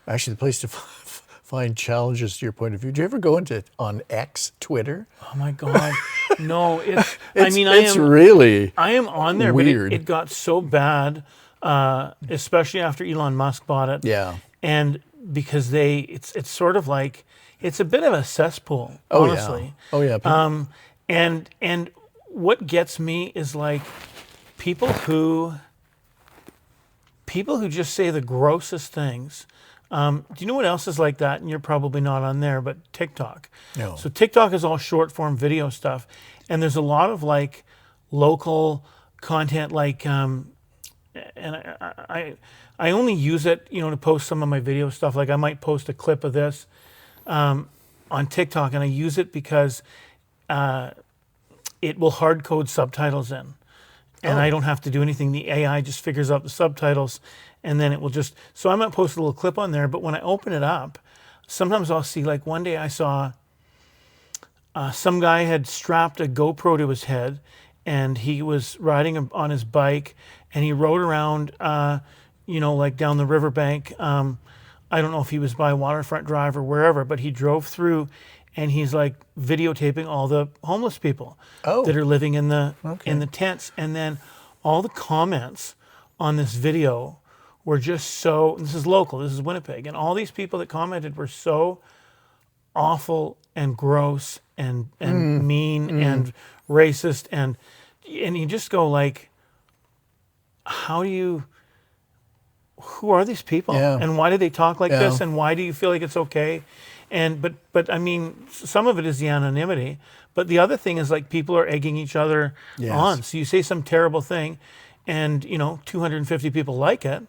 Speaker 2: Actually, the place to find challenges to your point of view. Do you ever go on X, Twitter?
Speaker 1: Oh my God, no! It's
Speaker 2: really.
Speaker 1: I am on there,
Speaker 2: weird.
Speaker 1: But it got so bad, especially after Elon Musk bought it.
Speaker 2: Yeah.
Speaker 1: And because it's sort of like, it's a bit of a cesspool, honestly.
Speaker 2: Oh yeah.
Speaker 1: And what gets me is like people who just say the grossest things. Do you know what else is like that? And you're probably not on there, but TikTok.
Speaker 2: No.
Speaker 1: So TikTok is all short form video stuff, and there's a lot of like local content, like, and I only use it, to post some of my video stuff. Like, I might post a clip of this on TikTok, and I use it because it will hard code subtitles in. And I don't have to do anything. The AI just figures out the subtitles, and then it will just... So I might post a little clip on there, but when I open it up, sometimes I'll see, like, one day I saw some guy had strapped a GoPro to his head, and he was riding on his bike, and he rode around, like down the riverbank. I don't know if he was by Waterfront Drive or wherever, but he drove through, and he's like videotaping all the homeless people that are living in the tents. And then all the comments on this video were just so, this is local, this is Winnipeg, and all these people that commented were so awful and gross and mean and racist, and you just go like, who are these people?
Speaker 2: Yeah.
Speaker 1: And why do they talk like this? And why do you feel like it's okay? And but I mean, some of it is the anonymity, but the other thing is, like, people are egging each other on. So you say some terrible thing, and 250 people like it.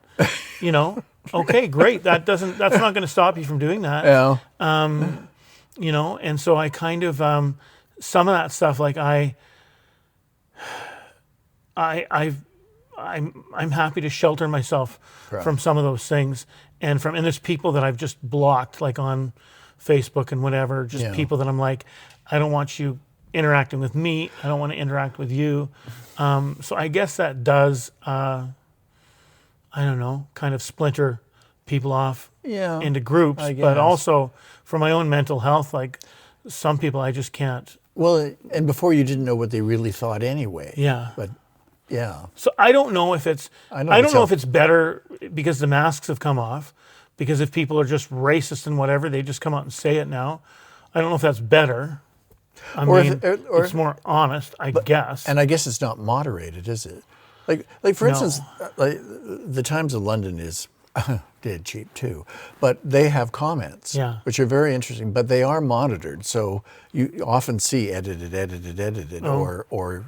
Speaker 1: Okay, great. That's not going to stop you from doing that.
Speaker 2: Yeah.
Speaker 1: And so I kind of some of that stuff, like I'm happy to shelter myself from some of those things, and there's people that I've just blocked, like on Facebook and whatever, just people that I'm like, I don't want you interacting with me. I don't want to interact with you. So I guess that does, I don't know, kind of splinter people off into groups, but also for my own mental health, like, some people I just can't.
Speaker 2: Well, and before you didn't know what they really thought anyway.
Speaker 1: Yeah.
Speaker 2: But yeah.
Speaker 1: So I don't know if it's, I don't know if it's better because the masks have come off, because if people are just racist and whatever, they just come out and say it now. I don't know if that's better. I mean, it's more honest, I guess.
Speaker 2: And I guess it's not moderated, is it? Like for instance, like the Times of London is Dead cheap too, but they have comments,
Speaker 1: Yeah.
Speaker 2: which are very interesting. But they are monitored, so you often see edited, or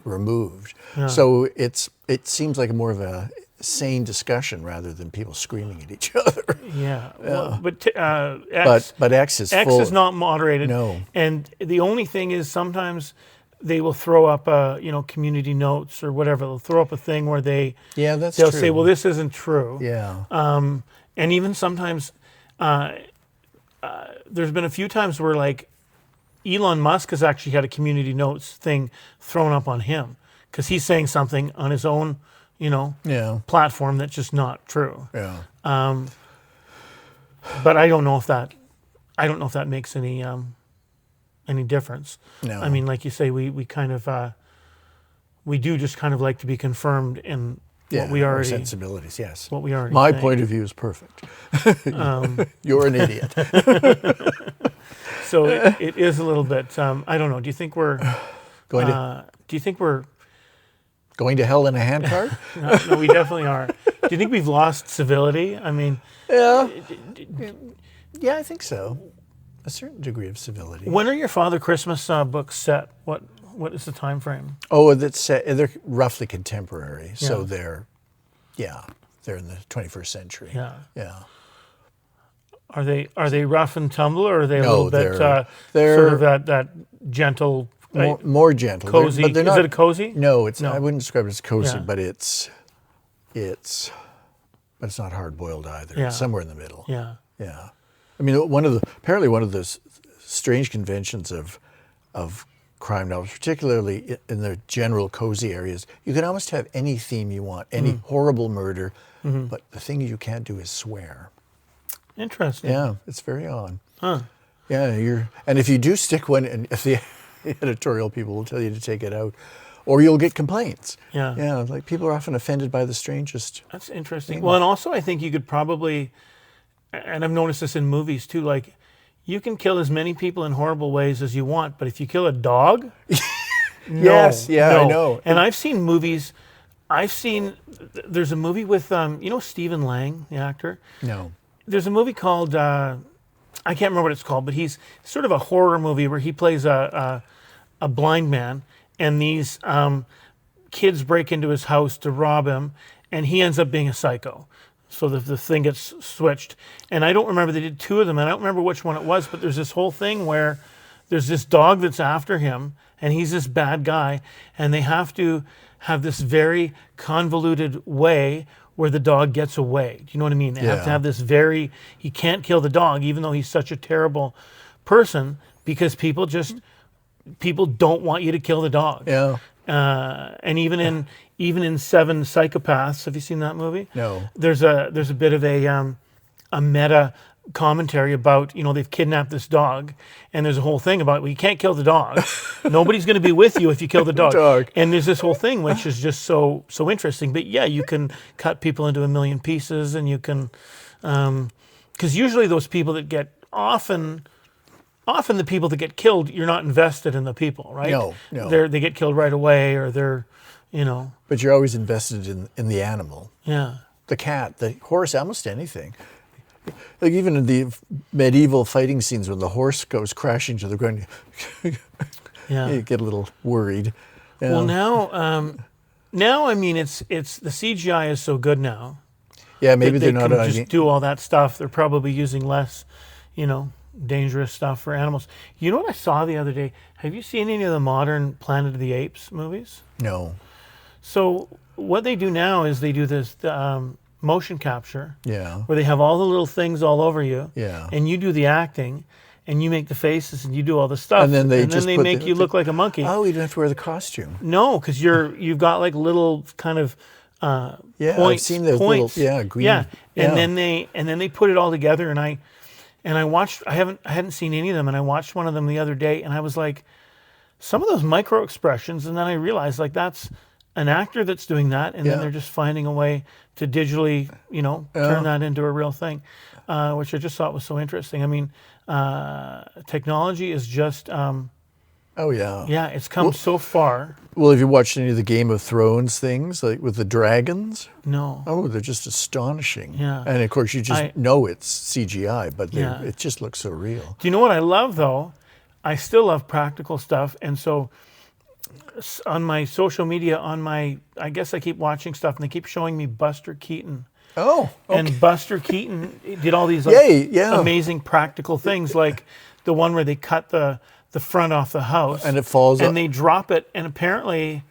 Speaker 2: removed.
Speaker 1: Yeah.
Speaker 2: So it seems like more of a sane discussion rather than people screaming at each other.
Speaker 1: Yeah. Well, but X,
Speaker 2: But X is
Speaker 1: X
Speaker 2: full.
Speaker 1: is not moderated.
Speaker 2: No.
Speaker 1: And the only thing is sometimes they will throw up community notes or whatever. They'll throw up a thing where they'll
Speaker 2: true.
Speaker 1: say, well, this isn't true.
Speaker 2: Yeah.
Speaker 1: And even sometimes there's been a few times where like Elon Musk has actually had a community notes thing thrown up on him because he's saying something on his own, platform that's just not true.
Speaker 2: Yeah.
Speaker 1: But I don't know if that makes any difference.
Speaker 2: No.
Speaker 1: I mean, like you say, we kind of we do just kind of like to be confirmed in what we
Speaker 2: our
Speaker 1: already
Speaker 2: sensibilities. Yes.
Speaker 1: what we already
Speaker 2: My
Speaker 1: think.
Speaker 2: point of view is perfect. You're an idiot.
Speaker 1: So it is a little bit. I don't know. Do you think we're
Speaker 2: Going to
Speaker 1: Do you think we're?
Speaker 2: going to hell in a handcart?
Speaker 1: No, we definitely are. Do you think we've lost civility? I mean,
Speaker 2: Yeah. Yeah, I think so. A certain degree of civility.
Speaker 1: when are your Father Christmas books set? What is the time frame?
Speaker 2: Oh, they're roughly contemporary, so
Speaker 1: Yeah.
Speaker 2: they're in the 21st century.
Speaker 1: Yeah.
Speaker 2: Yeah.
Speaker 1: Are they rough and tumble, or are they a
Speaker 2: No,
Speaker 1: little bit
Speaker 2: they're
Speaker 1: sort of that gentle,
Speaker 2: More gentle.
Speaker 1: cozy?
Speaker 2: But they're
Speaker 1: Is
Speaker 2: not,
Speaker 1: it a cozy?
Speaker 2: No, it's
Speaker 1: No.
Speaker 2: I wouldn't describe it as cozy,
Speaker 1: Yeah.
Speaker 2: but it's not hard boiled either.
Speaker 1: Yeah.
Speaker 2: It's somewhere in the middle.
Speaker 1: Yeah.
Speaker 2: Yeah. I mean, apparently one of the strange conventions of crime novels, particularly in the general cozy areas, you can almost have any theme you want, any horrible murder, but the thing you can't do is swear.
Speaker 1: Interesting.
Speaker 2: Yeah, it's very odd.
Speaker 1: Huh.
Speaker 2: Yeah, and if you do stick one, and if the editorial people will tell you to take it out, or you'll get complaints.
Speaker 1: Yeah.
Speaker 2: Yeah, like people are often offended by the strangest.
Speaker 1: That's interesting. Well, and also I think you could probably, and I've noticed this in movies too, like you can kill as many people in horrible ways as you want, but if you kill a dog,
Speaker 2: Yes, yeah, I know.
Speaker 1: And I've seen movies. There's a movie with Stephen Lang, the actor.
Speaker 2: No.
Speaker 1: There's a movie called I can't remember what it's called, but he's sort of a horror movie where he plays a blind man, and these kids break into his house to rob him, and he ends up being a psycho. So the thing gets switched, and I don't remember, they did two of them, and I don't remember which one it was, but there's this whole thing where there's this dog that's after him, and he's this bad guy, and they have to have this very convoluted way where the dog gets away. Do you know what I mean? They have to have this he can't kill the dog, even though he's such a terrible person, because people don't want you to kill the dog.
Speaker 2: Yeah.
Speaker 1: And even in Seven Psychopaths, have you seen that movie?
Speaker 2: No.
Speaker 1: There's a bit of a meta commentary about, they've kidnapped this dog, and there's a whole thing about, well, you can't kill the dog. Nobody's going to be with you if you kill the dog. And there's this whole thing which is just so interesting. But yeah, you can cut people into a million pieces, and you can, because usually those people that get often the people that get killed, you're not invested in the people, right?
Speaker 2: No.
Speaker 1: They get killed right away, or they're,
Speaker 2: But you're always invested in the animal.
Speaker 1: Yeah.
Speaker 2: The cat, the horse, almost anything. Like even in the medieval fighting scenes when the horse goes crashing to the ground, you get a little worried. Yeah.
Speaker 1: Well, now I mean, it's the CGI is so good now.
Speaker 2: Yeah, maybe
Speaker 1: they
Speaker 2: they're not.
Speaker 1: can just do all that stuff. They're probably using less, dangerous stuff for animals. You know what I saw the other day? Have you seen any of the modern Planet of the Apes movies?
Speaker 2: No.
Speaker 1: So what they do now is they do this motion capture.
Speaker 2: Yeah.
Speaker 1: Where they have all the little things all over you.
Speaker 2: Yeah.
Speaker 1: And you do the acting, and you make the faces, and you do all the stuff.
Speaker 2: And then they
Speaker 1: make you look like a monkey.
Speaker 2: Oh, you don't have to wear the costume.
Speaker 1: No, because you've got like little kind of points.
Speaker 2: I've seen those
Speaker 1: points.
Speaker 2: little green.
Speaker 1: Yeah, and then they put it all together, and I watched. I hadn't seen any of them, and I watched one of them the other day, and I was like, some of those micro expressions, and then I realized like that's an actor that's doing that, and then they're just finding a way to digitally, turn that into a real thing, which I just thought was so interesting. I mean, technology is just
Speaker 2: Oh yeah.
Speaker 1: Yeah, it's come
Speaker 2: Well,
Speaker 1: so far.
Speaker 2: well, have you watched any of the Game of Thrones things, like with the dragons?
Speaker 1: No.
Speaker 2: Oh, they're just astonishing.
Speaker 1: Yeah.
Speaker 2: And of course, you just
Speaker 1: I-
Speaker 2: know it's CGI, but
Speaker 1: Yeah.
Speaker 2: it just looks so real.
Speaker 1: Do you know what I love though? I still love practical stuff, and so on my social media, I guess I keep watching stuff, and they keep showing me Buster Keaton.
Speaker 2: Oh, okay.
Speaker 1: And Buster Keaton did all these like,
Speaker 2: Yay, yeah.
Speaker 1: amazing practical things, like the one where they cut the front off the house
Speaker 2: And it falls
Speaker 1: and
Speaker 2: up.
Speaker 1: they drop it. And apparently,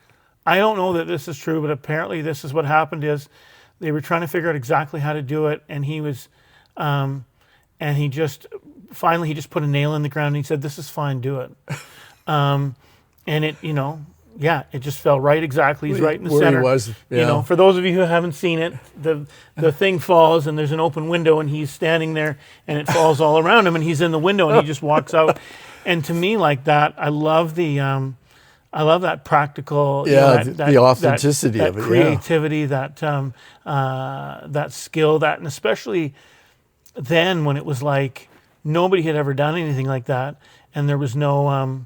Speaker 1: I don't know that this is true, but apparently this is what happened: is they were trying to figure out exactly how to do it, and he was, and he just finally he just put a nail in the ground and he said, "This is fine, do it." And it, yeah, it just fell right exactly. He's right in the
Speaker 2: Where he
Speaker 1: center.
Speaker 2: was, yeah.
Speaker 1: For those of you who haven't seen it, the thing falls and there's an open window and he's standing there and it falls all around him and he's in the window and he just walks out. And to me, like that, I love that practical,
Speaker 2: Yeah, the authenticity of it,
Speaker 1: that
Speaker 2: yeah.
Speaker 1: creativity, that skill, and especially then when it was like nobody had ever done anything like that, and there was no.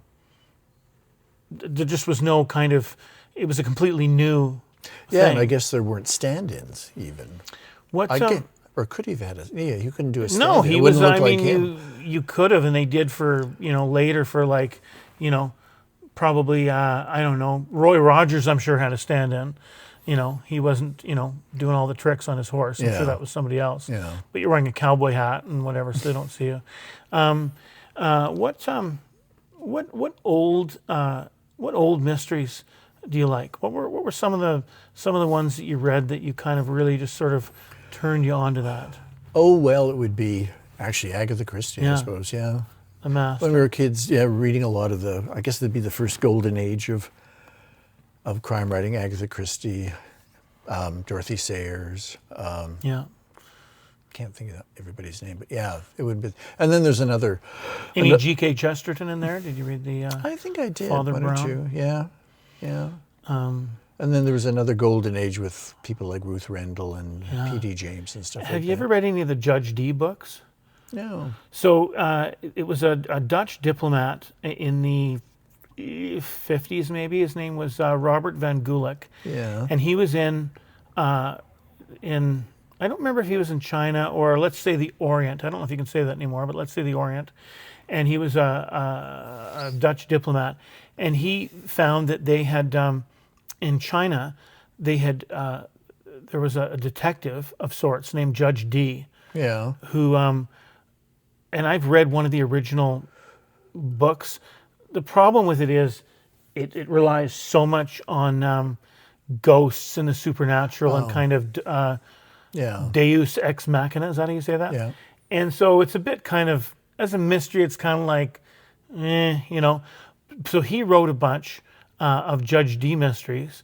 Speaker 1: There just was no kind of. It was a completely new
Speaker 2: Yeah,
Speaker 1: thing.
Speaker 2: and I guess there weren't stand-ins even.
Speaker 1: What?
Speaker 2: Or could he have had a? Yeah, you couldn't do a stand-in.
Speaker 1: No,
Speaker 2: It
Speaker 1: he
Speaker 2: wouldn't
Speaker 1: was.
Speaker 2: look
Speaker 1: I
Speaker 2: like
Speaker 1: mean,
Speaker 2: him.
Speaker 1: you could have, and they did for later for like probably I don't know. Roy Rogers, I'm sure, had a stand-in. He wasn't doing all the tricks on his horse. I'm
Speaker 2: Yeah.
Speaker 1: sure that was somebody else.
Speaker 2: Yeah.
Speaker 1: But you're wearing a cowboy hat and whatever, so they don't see you. What old mysteries do you like? What were some of the ones that you read that you kind of really just sort of turned you on to that?
Speaker 2: Oh well, it would be actually Agatha Christie,
Speaker 1: Yeah.
Speaker 2: I suppose. Yeah.
Speaker 1: The Mask.
Speaker 2: When we were kids, yeah, reading a lot of I guess it'd be the first golden age of crime writing. Agatha Christie, Dorothy Sayers.
Speaker 1: Yeah.
Speaker 2: Can't think of everybody's name, but yeah, it would be. And then there's another.
Speaker 1: Any G.K. Chesterton in there? Did you read the?
Speaker 2: I think I did.
Speaker 1: Father
Speaker 2: one or
Speaker 1: Brown?
Speaker 2: two. Yeah, yeah. And then there was another golden age with people like Ruth Rendell and P.D. James and stuff.
Speaker 1: Have you ever read any of the Judge Dee books?
Speaker 2: No.
Speaker 1: So it was a Dutch diplomat in the 50s, maybe. His name was Robert van Gulik.
Speaker 2: Yeah.
Speaker 1: And he was in, I don't remember if he was in China or let's say the Orient. I don't know if you can say that anymore, but let's say the Orient. And he was a Dutch diplomat. And he found that they had, in China, there was a detective of sorts named Judge Dee.
Speaker 2: Yeah.
Speaker 1: Who, and I've read one of the original books. The problem with it is it relies so much on ghosts and the supernatural and kind of
Speaker 2: Yeah.
Speaker 1: deus ex machina. Is that how you say that?
Speaker 2: Yeah.
Speaker 1: And so it's a bit kind of, as a mystery, it's kind of like, So he wrote a bunch of Judge Dee mysteries,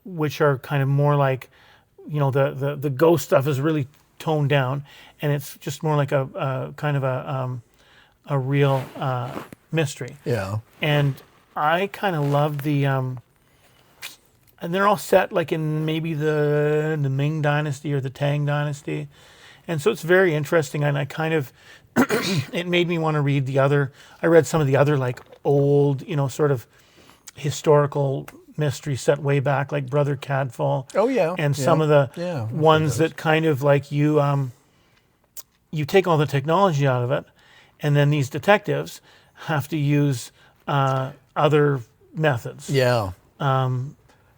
Speaker 1: which are kind of more like, the ghost stuff is really toned down, and it's just more like a kind of a real mystery.
Speaker 2: Yeah.
Speaker 1: And I kind of love and they're all set like in maybe the Ming Dynasty or the Tang Dynasty, and so it's very interesting. And I kind of it made me want to read I read some of the other like old, sort of historical mysteries set way back, like Brother Cadfael.
Speaker 2: Oh yeah.
Speaker 1: And some of the ones that kind of like you take all the technology out of it, and then these detectives have to use other methods.
Speaker 2: Yeah.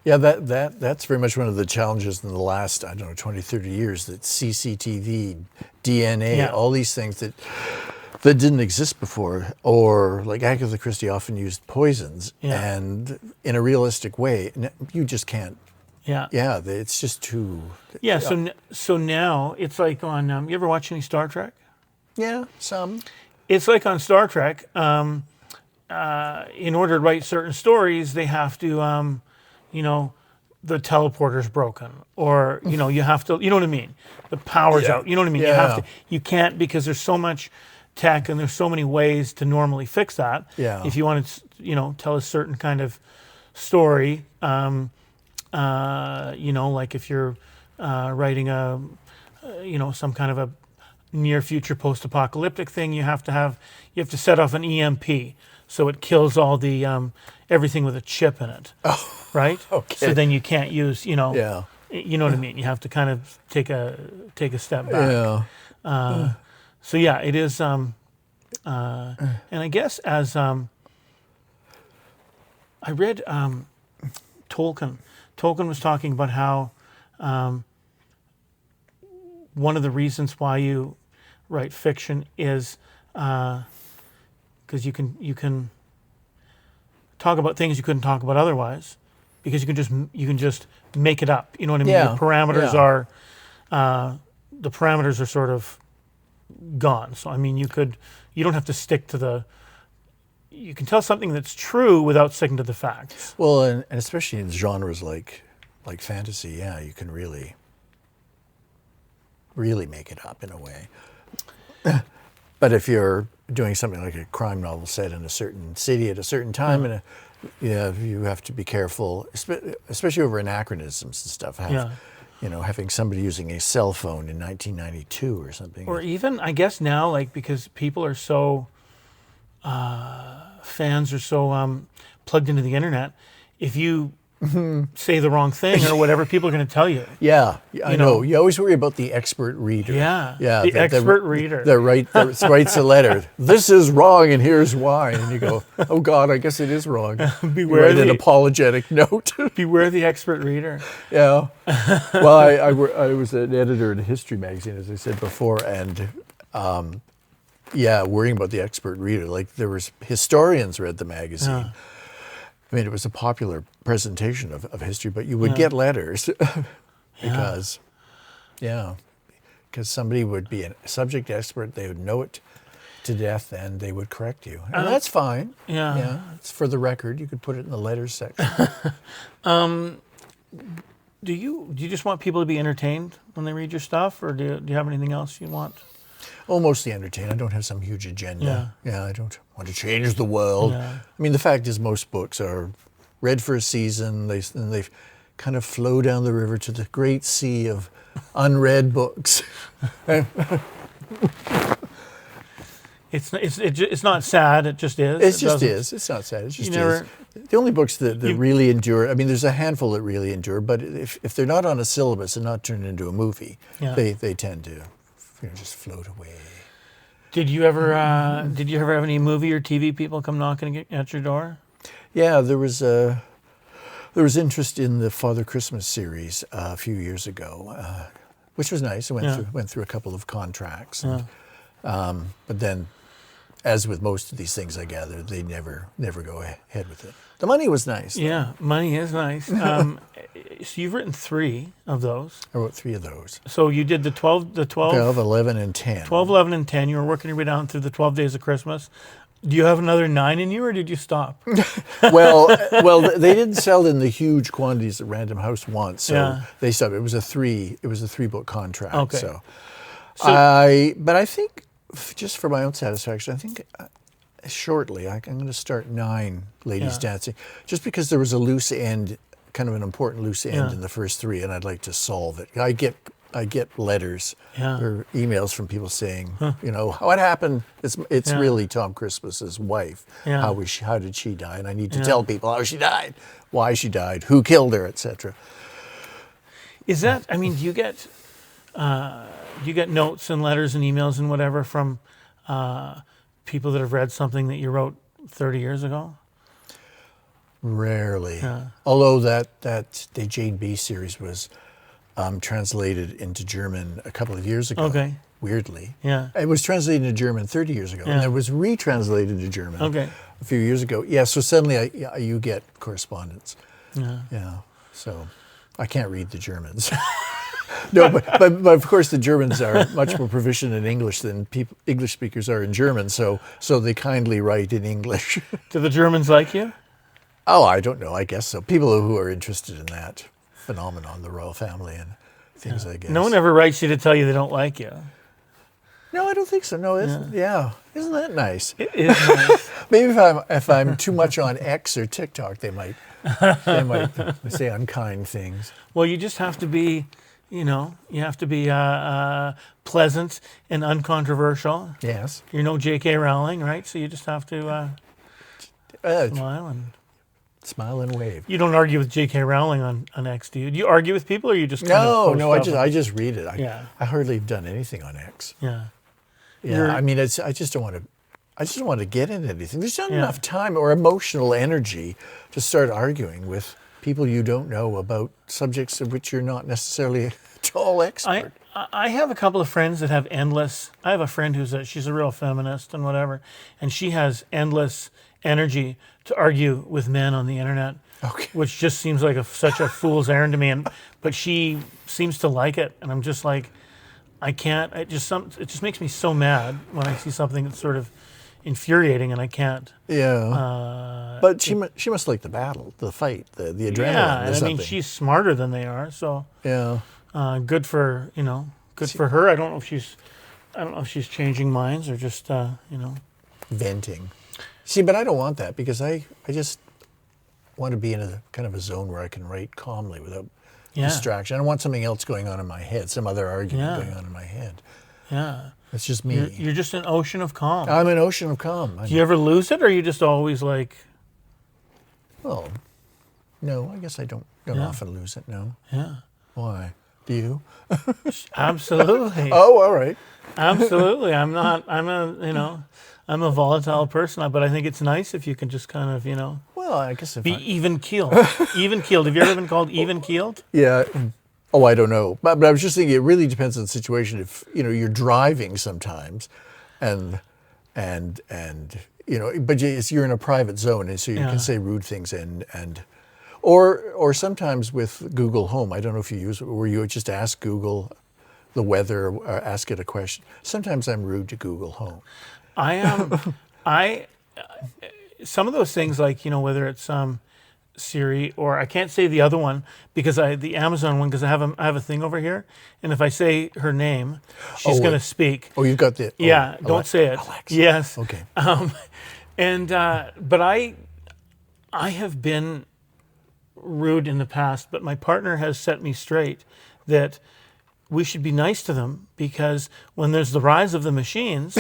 Speaker 2: Yeah, that's very much one of the challenges in the last, 20, 30 years, that CCTV, DNA, all these things that didn't exist before, or like Agatha Christie often used poisons, and in a realistic way, you just can't.
Speaker 1: Yeah.
Speaker 2: Yeah, it's just too.
Speaker 1: Yeah. So now it's like on. You ever watch any Star Trek?
Speaker 2: Yeah, some.
Speaker 1: It's like on Star Trek. In order to write certain stories, they have to, the teleporter's broken, or you have to. You know what I mean? The power's out. You know what I mean? You have to. You can't, because there's so much tech and there's so many ways to normally fix that.
Speaker 2: Yeah.
Speaker 1: If you want to, tell a certain kind of story, like if you're writing some kind of near future post-apocalyptic thing, you have to set off an EMP, so it kills all the everything with a chip in it.
Speaker 2: Oh,
Speaker 1: right?
Speaker 2: okay.
Speaker 1: So then you can't use,
Speaker 2: Yeah.
Speaker 1: you know what I mean. You have to kind of take a step back.
Speaker 2: Yeah.
Speaker 1: So yeah, it is. And I guess as I read Tolkien. Tolkien was talking about how one of the reasons why you write fiction is because you can talk about things you couldn't talk about otherwise, because you can just make it up. You know what I mean?
Speaker 2: Yeah.
Speaker 1: The parameters are sort of gone. So I mean, you don't have to stick to you can tell something that's true without sticking to the facts.
Speaker 2: Well, and especially in genres like fantasy, yeah, you can really make it up in a way. But if you're doing something like a crime novel set in a certain city at a certain time, and you have to be careful, especially over anachronisms and stuff. Having somebody using a cell phone in 1992 or something.
Speaker 1: Or even, I guess now, like, because people are so, fans are so plugged into the internet, if you say the wrong thing or whatever, people are going to tell you.
Speaker 2: Yeah, I know. You always worry about the expert reader.
Speaker 1: Yeah,
Speaker 2: yeah,
Speaker 1: the expert reader.
Speaker 2: That writes a letter. This is wrong, and here's why. And you go, oh God, I guess it is wrong.
Speaker 1: Beware
Speaker 2: write an apologetic note.
Speaker 1: Beware the expert reader.
Speaker 2: Yeah. Well, I was an editor in a history magazine, as I said before, and worrying about the expert reader. Like, there was historians read the magazine.
Speaker 1: Yeah.
Speaker 2: I mean, it was a popular presentation of history, but you would get letters because somebody would be a subject expert, they would know it to death, and they would correct you. And that's fine. Yeah. It's for the record. You could put it in the letters section.
Speaker 1: Do you just want people to be entertained when they read your stuff, or do you have anything else you want?
Speaker 2: Oh, mostly entertained. I don't have some huge agenda. Yeah, I don't want to change the world.
Speaker 1: Yeah.
Speaker 2: I mean, the fact is most books are read for a season, and they kind of flow down the river to the great sea of unread books.
Speaker 1: It's not sad, it just is.
Speaker 2: It just is. It's not sad. It just is. The only books that really endure, I mean, there's a handful that really endure, but if they're not on a syllabus and not turned into a movie, they tend to just float away.
Speaker 1: Did you ever have any movie or TV people come knocking at your door? Yeah,
Speaker 2: there was interest in the Father Christmas series a few years ago, which was nice. I went through a couple of contracts, but then, as with most of these things, I gather they never go ahead with it. The money was nice.
Speaker 1: Yeah, money is nice. So you've written 3 of those.
Speaker 2: I wrote 3 of those.
Speaker 1: So you did the 12,
Speaker 2: 11, and 10.
Speaker 1: 12, 11, and 10. You were working your way down through the 12 Days of Christmas. Do you have another 9 in you, or did you stop?
Speaker 2: well, they didn't sell in the huge quantities that Random House wants, so they stopped. It was a 3-book contract.
Speaker 1: Okay.
Speaker 2: So I think, just for my own satisfaction, I think shortly I'm going to start 9 Ladies Dancing, just because there was a loose end, kind of an important loose end in the first 3, and I'd like to solve it. I get letters or emails from people saying, what happened? It's really Tom Christmas's wife. How did she die? And I need to tell people how she died, why she died, who killed her, etc.
Speaker 1: Is that? I mean, do you get notes and letters and emails and whatever from people that have read something that you wrote 30 years ago?
Speaker 2: Rarely. Although the Jane B series was translated into German a couple of years ago.
Speaker 1: Okay.
Speaker 2: Weirdly.
Speaker 1: Yeah.
Speaker 2: It was translated into German 30 years ago, and it was retranslated into German a few years ago. Yeah, so suddenly you get correspondence. Yeah. So I can't read the Germans. No, but of course the Germans are much more proficient in English than English speakers are in German, so they kindly write in English.
Speaker 1: Do the Germans like you?
Speaker 2: Oh, I don't know. I guess so. People who are interested in that phenomenon, the royal family and things, I guess.
Speaker 1: No one ever writes you to tell you they don't like you.
Speaker 2: No, I don't think so. No, isn't that nice?
Speaker 1: It is nice.
Speaker 2: Maybe if I'm too much on X or TikTok, they might say unkind things.
Speaker 1: Well, you just have to be You know, you have to be pleasant and uncontroversial.
Speaker 2: Yes.
Speaker 1: You're no J.K. Rowling, right? So you just have to smile and.
Speaker 2: Smile and wave.
Speaker 1: You don't argue with J.K. Rowling on X, do you? Do you argue with people, or you just kind of
Speaker 2: No.
Speaker 1: post stuff?
Speaker 2: I just read it.
Speaker 1: Yeah.
Speaker 2: I hardly have done anything on X.
Speaker 1: Yeah.
Speaker 2: Yeah. I mean, I just don't want to. I just don't want to get into anything. There's not enough time or emotional energy to start arguing with people you don't know about subjects of which you're not necessarily at all expert.
Speaker 1: I have a couple of friends that have endless. I have a friend she's a real feminist and whatever, and she has endless energy to argue with men on the internet, which just seems like such a fool's errand to me. But she seems to like it, and I'm just like, I can't. It just makes me so mad when I see something that's sort of infuriating, and I can't.
Speaker 2: Yeah. But she must like the battle, the fight, the adrenaline.
Speaker 1: Yeah, and I mean, she's smarter than they are, so
Speaker 2: yeah.
Speaker 1: Good for for her. I don't know if she's changing minds or just
Speaker 2: Venting. See, but I don't want that because I just want to be in a kind of a zone where I can write calmly without distraction. I don't want something else going on in my head, some other argument going on in my head.
Speaker 1: Yeah.
Speaker 2: It's just me.
Speaker 1: You're just an ocean of calm.
Speaker 2: I'm an ocean of calm.
Speaker 1: Do you ever lose it, or are you just always like...
Speaker 2: Well, no, I guess I don't often lose it, no.
Speaker 1: Yeah.
Speaker 2: Why? Do you?
Speaker 1: Absolutely.
Speaker 2: Oh, all right.
Speaker 1: Absolutely. I'm a volatile person, but I think it's nice if you can just kind of,
Speaker 2: Well, I guess if
Speaker 1: be even-keeled. Even-keeled. Have you ever been called even-keeled?
Speaker 2: Yeah. Oh, I don't know. But I was just thinking it really depends on the situation. If, you're driving sometimes and but you're in a private zone, and so you can say rude things or sometimes with Google Home, I don't know if you use it, where you just ask Google the weather or ask it a question. Sometimes I'm rude to Google Home.
Speaker 1: I am. Some of those things, like, whether it's Siri, or I can't say the other one because the Amazon one, because I have a thing over here, and if I say her name, she's going to speak.
Speaker 2: Oh, you've got the
Speaker 1: don't say it.
Speaker 2: Alexa.
Speaker 1: Yes.
Speaker 2: Okay.
Speaker 1: But I have been rude in the past, but my partner has set me straight that we should be nice to them, because when there's the rise of the machines,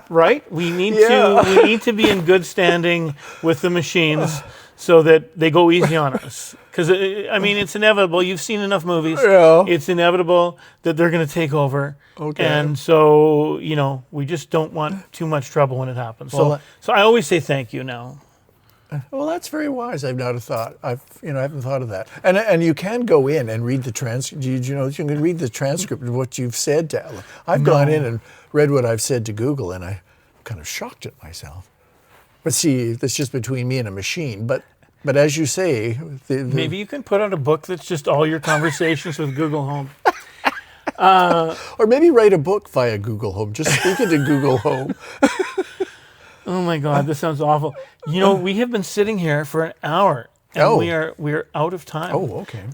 Speaker 1: right? We need to be in good standing with the machines so that they go easy on us. Because I mean, it's inevitable. You've seen enough movies.
Speaker 2: Yeah.
Speaker 1: It's inevitable that they're going to take over.
Speaker 2: Okay.
Speaker 1: And so we just don't want too much trouble when it happens. So I always say thank you now.
Speaker 2: Well, that's very wise. I've not thought. I haven't thought of that. And you can go in and read the transcript. You can read the transcript of what you've said to Ellen. I've gone in and read what I've said to Google, and I'm kind of shocked at myself. But see, that's just between me and a machine. But as you say,
Speaker 1: maybe you can put out a book that's just all your conversations with Google Home.
Speaker 2: Or maybe write a book via Google Home. Just speak into Google Home.
Speaker 1: Oh my God, this sounds awful. We have been sitting here for an hour, and we are out of time.
Speaker 2: Oh, okay.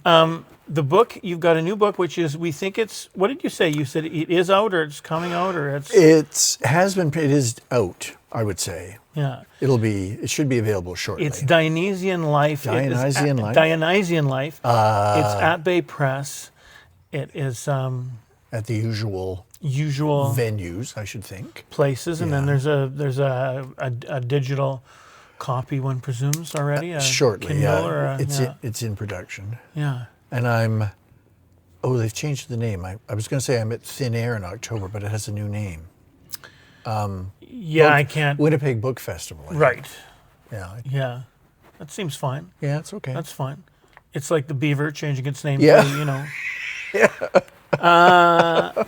Speaker 1: The book, you've got a new book, which is, we think it's, what did you say? You said it is out, or it's coming out, or it's...
Speaker 2: It is out, I would say.
Speaker 1: Yeah.
Speaker 2: It should be available shortly.
Speaker 1: It's Dionysian Life.
Speaker 2: Dionysian Life.
Speaker 1: Dionysian Life. It's at Bay Press. It is...
Speaker 2: at the usual venues, I should think.
Speaker 1: Places, and then there's a digital copy, one presumes, already.
Speaker 2: Shortly,
Speaker 1: Kindle,
Speaker 2: it's in production.
Speaker 1: Yeah.
Speaker 2: And they've changed the name. I was going to say I'm at Thin Air in October, but it has a new name.
Speaker 1: I can't.
Speaker 2: Winnipeg Book Festival.
Speaker 1: Right.
Speaker 2: Yeah.
Speaker 1: Yeah. That seems fine.
Speaker 2: Yeah, it's okay.
Speaker 1: That's fine. It's like the Beaver changing its name
Speaker 2: Yeah.
Speaker 1: to, Yeah.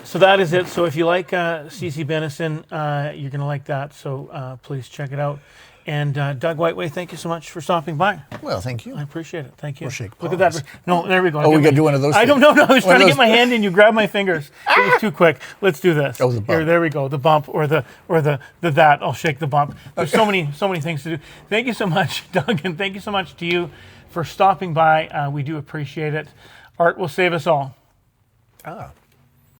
Speaker 1: So that is it. So if you like CC Benison, you're going to like that. So please check it out. And Doug Whiteway, thank you so much for stopping by.
Speaker 2: Well, thank you.
Speaker 1: I appreciate it. Thank you.
Speaker 2: We'll shake
Speaker 1: Look at that. No, there we go.
Speaker 2: Oh, we got to do one of those.
Speaker 1: I don't know. No, I was trying to get my hand in. You grabbed my fingers. It was too quick. Let's do this.
Speaker 2: Oh, the bump.
Speaker 1: Here, there we go. The bump or the that. I'll shake the bump. There's so many things to do. Thank you so much, Doug, and thank you so much to you for stopping by. We do appreciate it. Art will save us all.
Speaker 2: Ah.